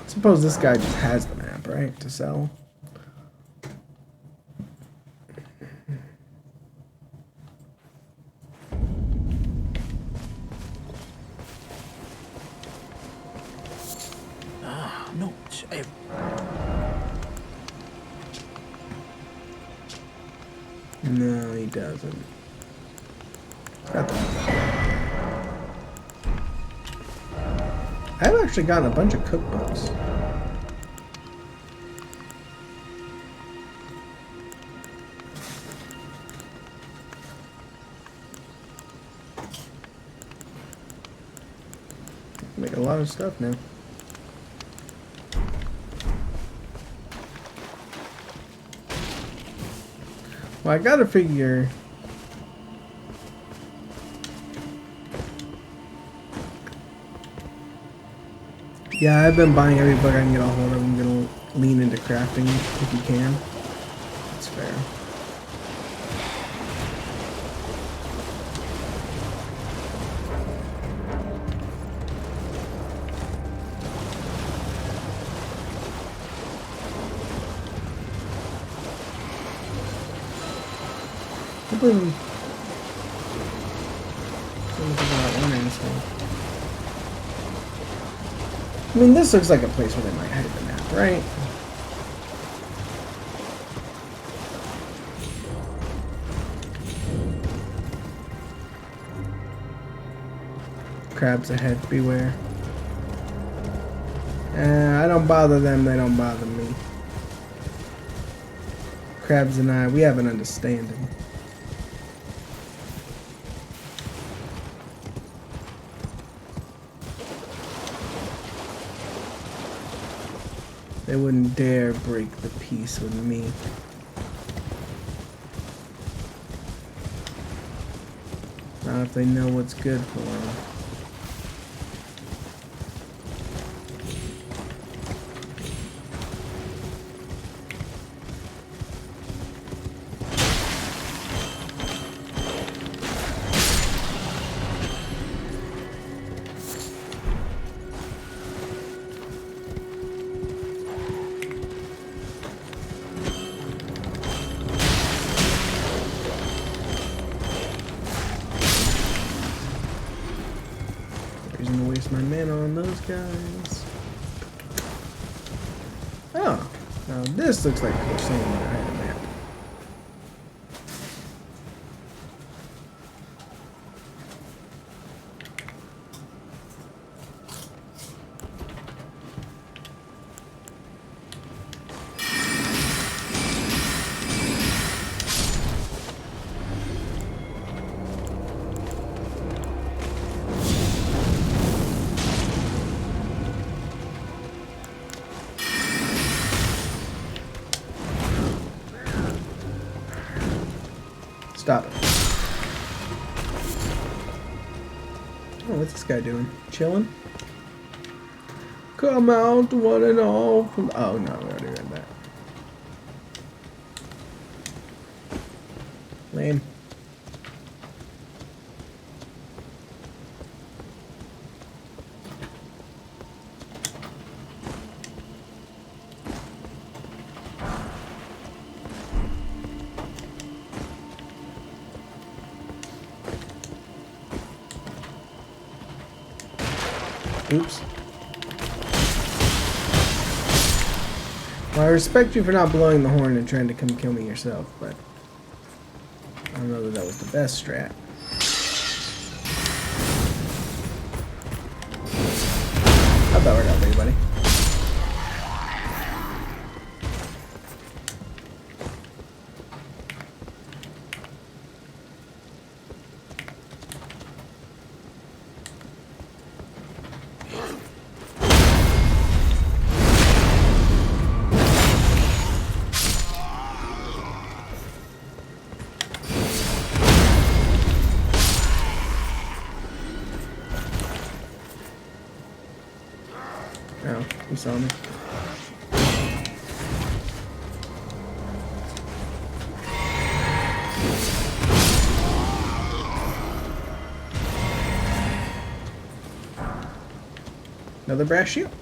I suppose this guy just has the map, right, to sell? Not every... No, he doesn't. Got that. I've actually gotten a bunch of cookbooks. Make a lot of stuff now. Well, I gotta figure. Yeah, I've been buying every book I can get a hold of. I'm gonna lean into crafting if you can. That's fair. Boom. I mean, this looks like a place where they might hide the map, right? Crabs ahead, beware. I don't bother them, they don't bother me. Crabs and I, we have an understanding. They wouldn't dare break the peace with me. Not if they know what's good for them. waste my mana on those guys. Oh, now this looks like there's something behind the map. Stop it. Oh, what's this guy doing? Chilling? Come out, one and all. Oh, no, we already read that. Lame. Oops. Well, I respect you for not blowing the horn and trying to come kill me yourself, but I don't know that that was the best strat. How'd that work out for you, buddy? Oh, you saw me. Another brass shield.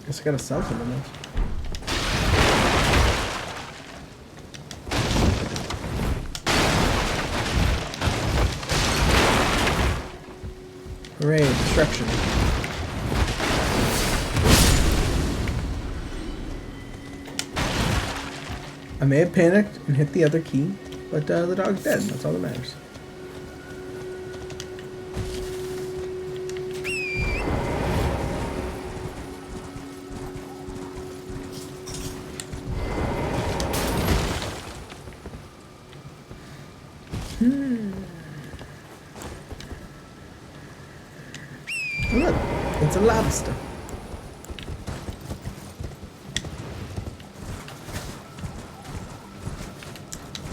Guess I gotta sell some of those. Hooray, destruction. I may have panicked and hit the other key, but the dog's dead. That's all that matters. Oh, look, it's a lobster.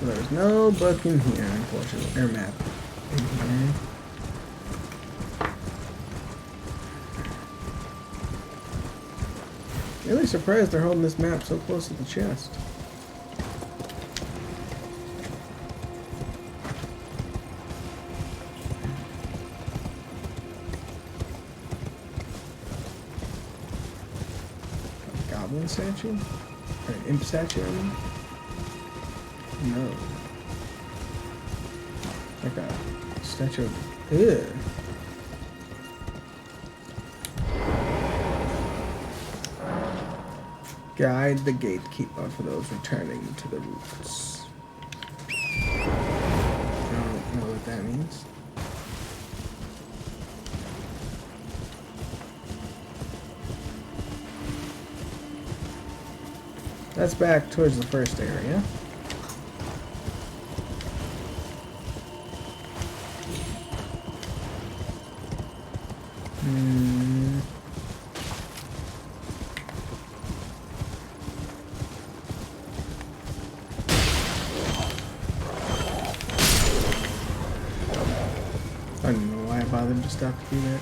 There's no book in here, unfortunately. Or map in here. Really surprised they're holding this map so close to the chest. A goblin statue? Or an imp statue, I mean? No. Like a statue of... Ew. Guide the gatekeeper for those returning to the roots. I don't know what that means. That's back towards the first area. I don't know why I bothered to stop to do that.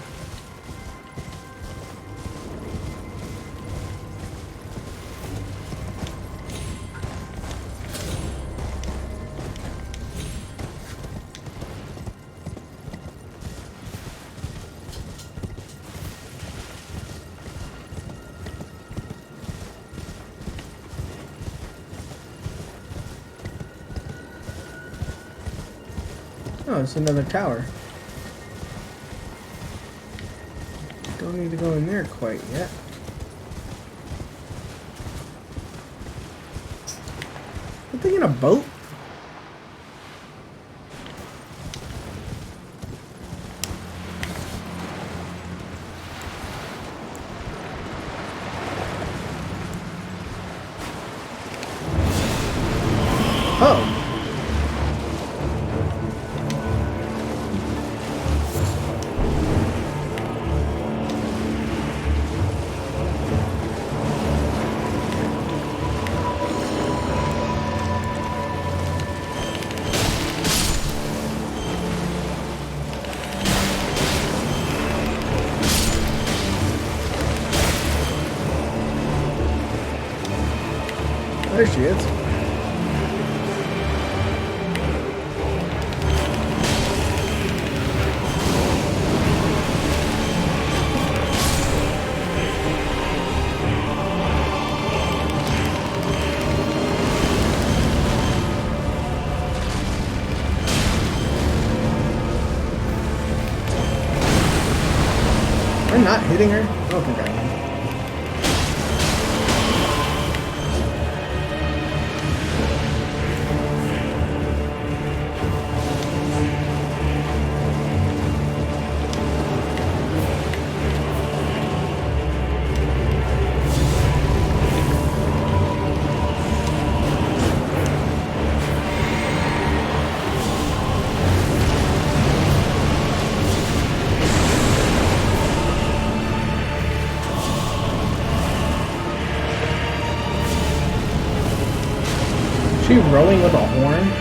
Oh, it's another tower. Don't need to go in there quite yet. I'm thinking a boat. Oh. There she is. I'm not hitting her. I don't think I am. Is she rowing with a horn?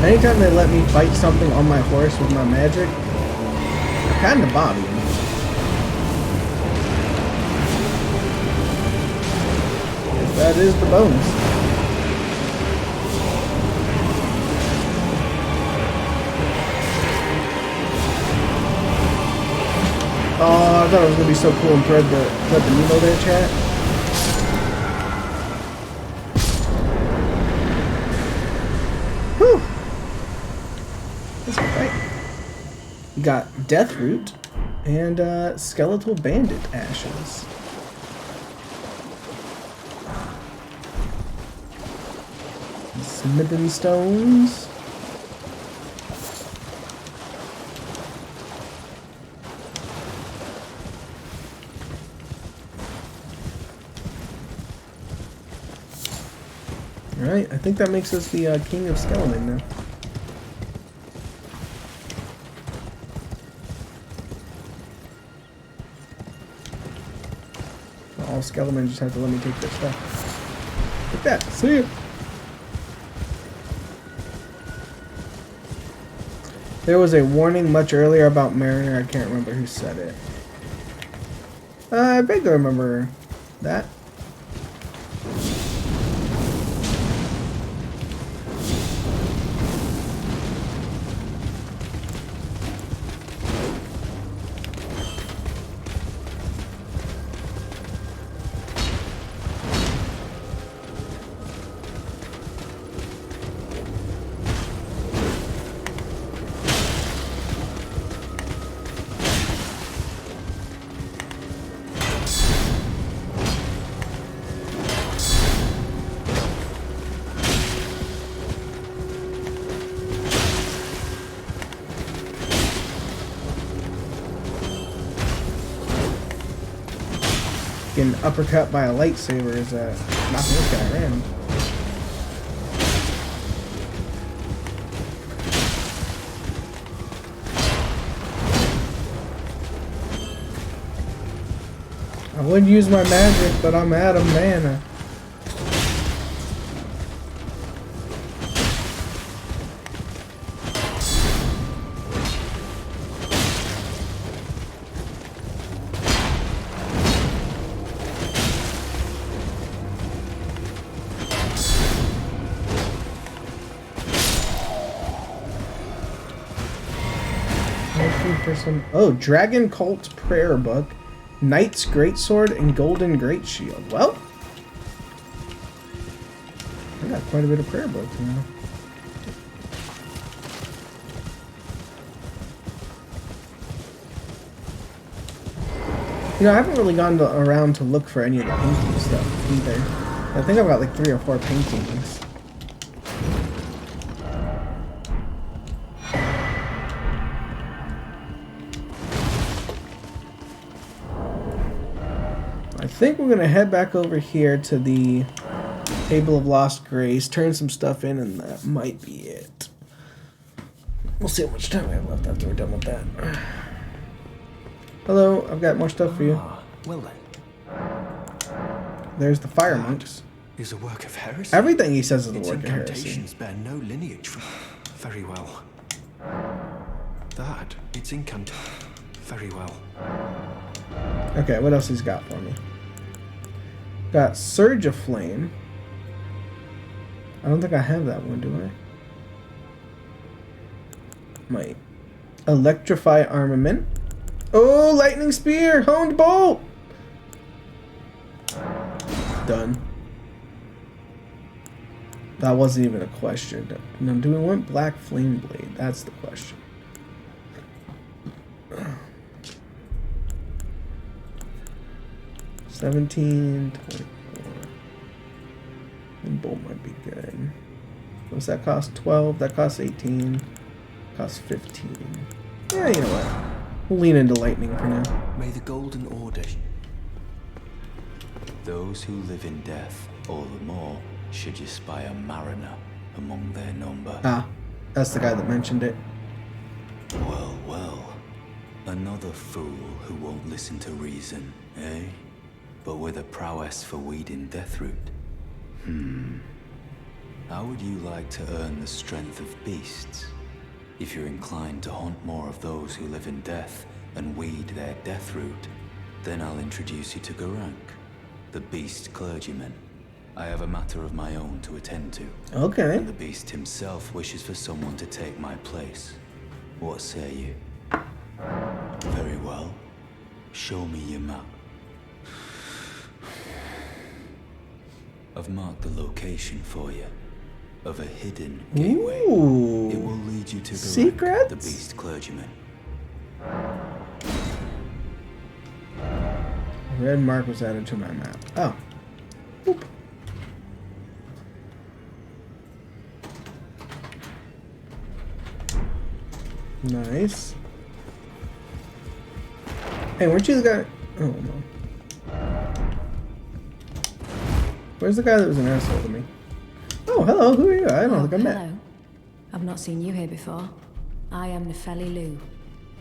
Anytime they let me fight something on my horse with my magic, I kind of bother them. That is the bonus. Oh, I thought it was gonna be so cool and thread the needle there, chat. Whew. That's alright. We got Death Root and Skeletal Bandit Ashes. Smithing Stones. Alright, I think that makes us the King of Skeleton now. All Skeletons just have to let me take their stuff. Like that. See ya! There was a warning much earlier about Mariner. I can't remember who said it. I vaguely remember that. Getting uppercut by a lightsaber is knocking this guy around. I would use my magic, but I'm out of mana. Searching for some... Oh, Dragon Cult Prayer Book, Knight's Greatsword, and Golden Great Shield. Well, I got quite a bit of prayer books now. You know, I haven't really gone around to look for any of the painting stuff either. I think I've got like 3 or 4 paintings. I think we're gonna head back over here to the Table of Lost Grace, turn some stuff in, and that might be it. We'll see how much time we have left after we're done with that. Hello, I've got more stuff for you. Well then. There's the fire monks. Is a work of heresy. Everything he says is a Its work of heresy. incantations bear no lineage from... Very well. That, it's Very well. Okay, what else he's got for me? Got Surge of Flame. I don't think I have that one, do I? Might. Electrify Armament. Oh, Lightning Spear! Honed Bolt! Done. That wasn't even a question. No, do we want Black Flame Blade? That's the question. 17, 24. And bolt might be good. What's that cost? 12. That costs 18. Costs 15. Yeah, you know what? We'll lean into lightning for now. May the Golden Order... Those who live in death, all the more, should you spy a mariner among their number. Ah, that's the guy that mentioned it. Well, well. Another fool who won't listen to reason, eh? But with a prowess for weeding Deathroot. How would you like to earn the strength of beasts? If you're inclined to hunt more of those who live in death and weed their Deathroot, then I'll introduce you to Garank, the beast clergyman. I have a matter of my own to attend to. Okay. And the beast himself wishes for someone to take my place. What say you? Very well. Show me your map. I've marked the location for you of a hidden gateway. Ooh. It will lead you to Garank, Secrets? the beast clergyman. Red mark was added to my map. Oh. Boop. Nice. Hey, weren't you the guy? Oh no. Where's the guy that was an asshole to me? Oh, hello. Who are you? I don't think I met. Hello. I've not seen you here before. I am Nefeli Lu,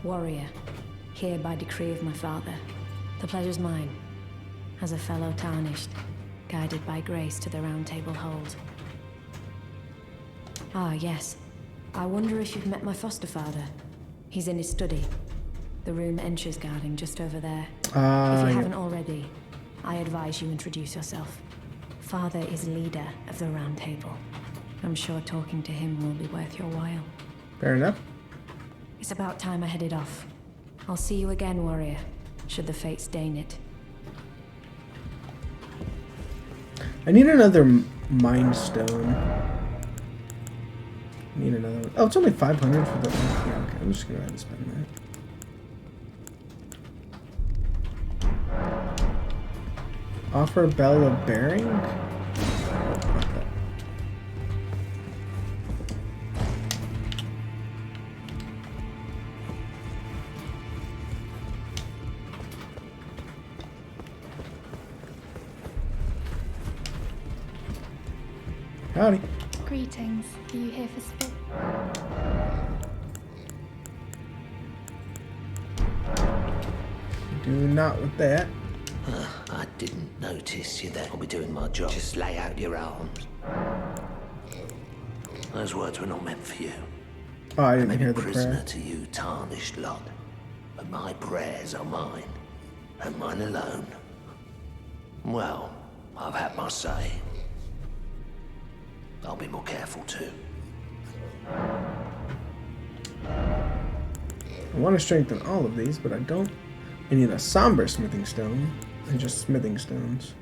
warrior, here by decree of my father. The pleasure's mine, as a fellow tarnished, guided by grace to the Round Table hold. Ah, yes. I wonder if you've met my foster father. He's in his study. The room Encher's guarding just over there. If you haven't already, I advise you introduce yourself. Father is leader of the Round Table. I'm sure talking to him will be worth your while. Fair enough. It's about time I headed off. I'll see you again, warrior, should the fates deign it. I need another Mind Stone. I need another one. Oh, it's only 500 for the... Yeah, okay. I'm just going to go ahead and spend that. Offer Bell of Bearing? Howdy. Greetings. Are you here for sport? Do not with that. I didn't notice you there. I'll be doing my job. Just lay out your arms. Those words were not meant for you. Oh, I I didn't may be hear the prisoner prayer. to you, tarnished lot. But my prayers are mine. And mine alone. Well, I've had my say. I'll be more careful too. I want to strengthen all of these, but I don't. I need a somber smithing stone and just smithing stones.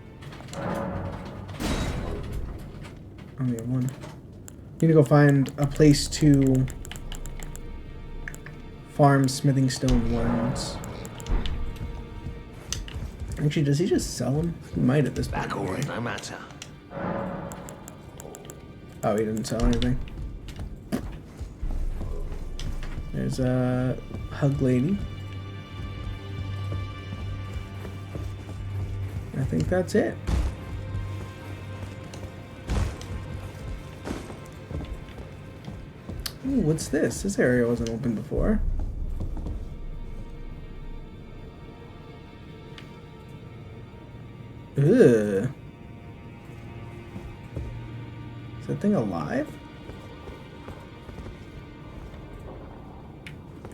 Only have one. Need to go find a place to farm smithing stone ones. Actually, does he just sell them? He might at this point. Back or no matter. Oh, he didn't sell anything. There's a hug lady. I think that's it. Ooh, what's this? This area wasn't open before. Ugh. Is that thing alive?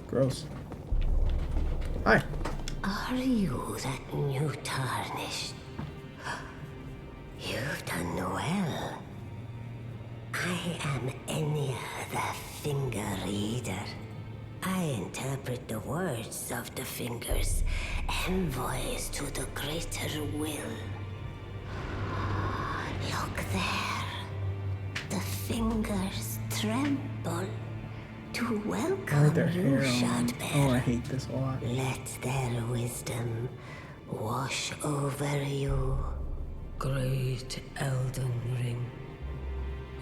Gross. Hi. Are you that new tarnished? You've done well. I am Enya the Finger Reader. I interpret the words of the fingers, envoys to the greater will. Look there. The fingers tremble to welcome their you, hair on. Shardbearer. Oh, I hate this a lot. Let their wisdom wash over you. Great Elden Ring,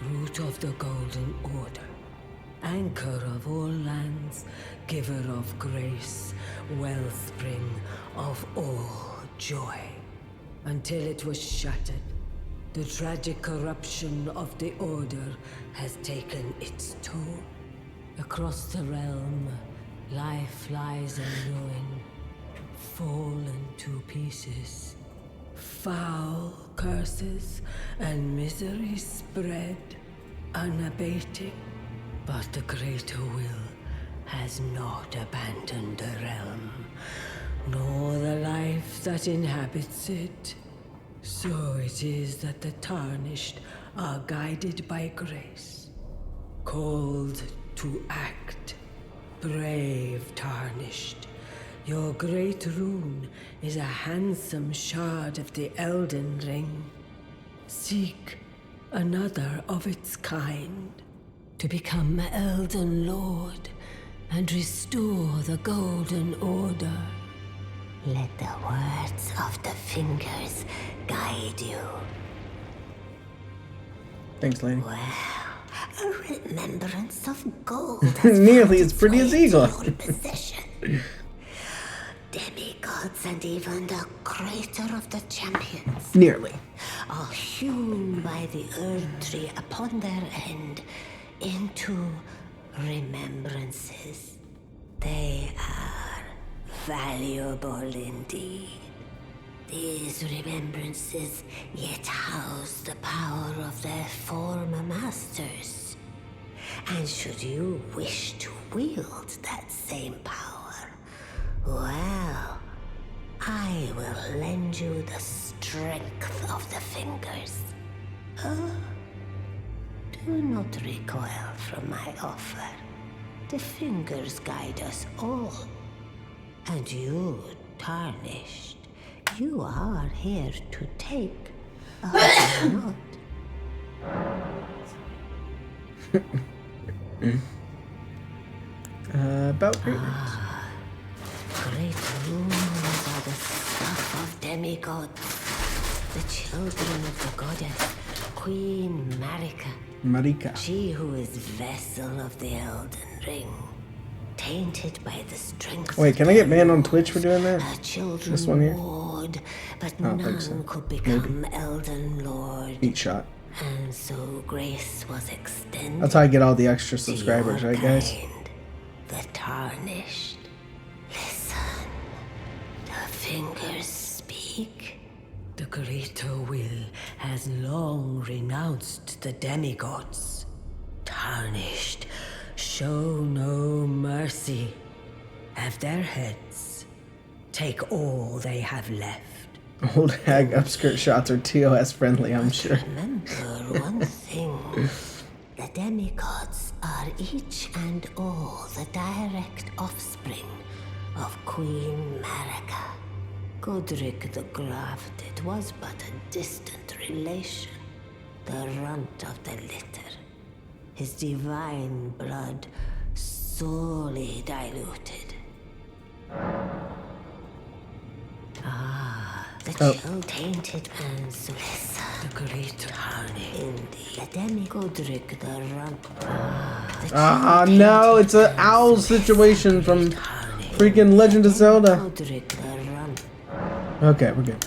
root of the Golden Order, anchor of all lands, giver of grace, wellspring of all joy. Until it was shattered, the tragic corruption of the Order has taken its toll. Across the realm, life lies in ruin, fallen to pieces. Foul curses and misery spread, unabating. But the greater will has not abandoned the realm, nor the life that inhabits it. So it is that the tarnished are guided by grace, called to act. Brave tarnished, your great rune is a handsome shard of the Elden Ring. Seek another of its kind to become Elden Lord and restore the Golden Order. Let the words of the fingers guide you. Thanks, lady. Well, a remembrance of gold. Nearly as pretty as Egor. Demigods and even the creator of the champions. Nearly. Are hewn by the Earth Tree upon their end into remembrances. They are valuable indeed. These remembrances yet house the power of their former masters. And should you wish to wield that same power, well, I will lend you the strength of the fingers. Do not recoil from my offer. The fingers guide us all. And you, tarnished, you are here to take, are you not? About great. Great runes are the stuff of demigods, the children of the goddess, Queen Marika. She who is vessel of the Elden Ring, tainted by the strength. Wait, can I get banned on Twitch for doing that? Her children This one here? warred, but I don't none think so. could become Maybe. Elden Lord. Eat shot. And so grace was extended. That's how I get all the extra to subscribers, your right, guys? kind, the tarnished. Listen, the fingers speak. The greater will has long renounced the demigods. Tarnished, show no mercy. Have their heads. Take all they have left. Old hag upskirt shots are TOS friendly, I'm sure. Remember one thing. The demigods are are each and all the direct offspring of Queen Marika. Godric the Grafted was but a distant relation, the runt of the litter. His divine blood sorely diluted. The tainted man's listen. The great harmony. Indeed. The demi-Godric the runt. No, it's an owl situation from freaking Legend of Zelda. Godric the runt. Okay, we're good.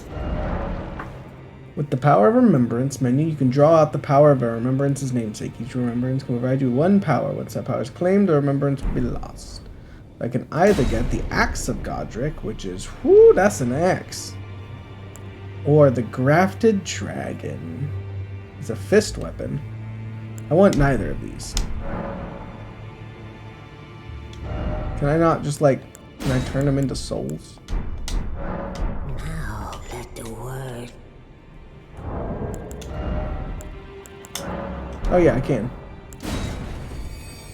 With the power of remembrance menu, you can draw out the power of a remembrance's namesake. Each remembrance can provide you one power. Once that power is claimed, the remembrance will be lost. I can either get the Axe of Godric, which is, whoo, that's an axe. Or the Grafted Dragon. It's a fist weapon. I want neither of these. Can I not just like, can I turn them into souls? Now let the word. Oh yeah, I can.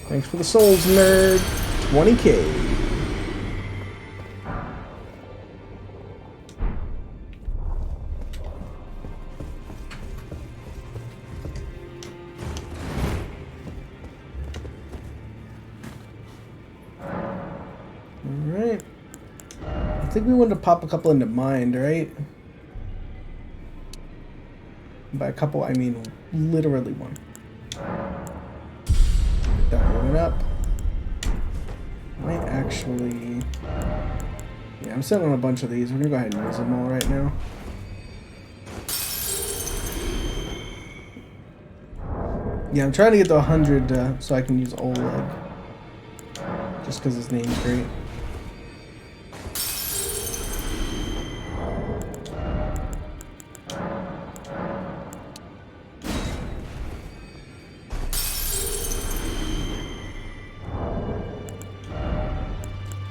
Thanks for the souls, nerd. 20K. Alright. I think we wanted to pop a couple into mind, right? By a couple, I mean literally one. Get that one up. Might actually... Yeah, I'm sitting on a bunch of these. We're gonna go ahead and use them all right now. Yeah, I'm trying to get to 100 so I can use Oleg. Just because his name's great.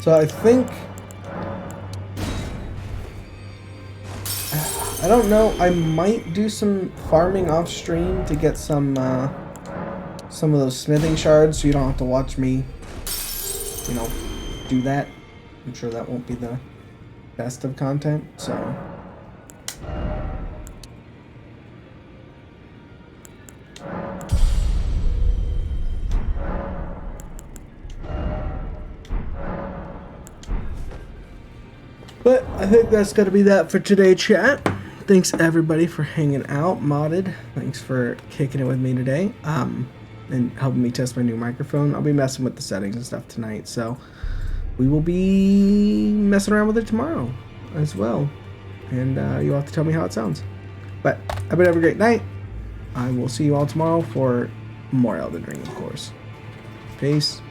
So I think, I don't know, I might do some farming off stream to get some of those smithing shards so you don't have to watch me, you know, do that. I'm sure that won't be the best of content, so. But I think that's going to be that for today, chat. Thanks everybody for hanging out. Modded, thanks for kicking it with me today. And helping me test my new microphone. I'll be messing with the settings and stuff tonight, so we will be messing around with it tomorrow as well. And you'll have to tell me how it sounds. But I hope you have a great night. I will see you all tomorrow for more Elden Ring, of course. Peace.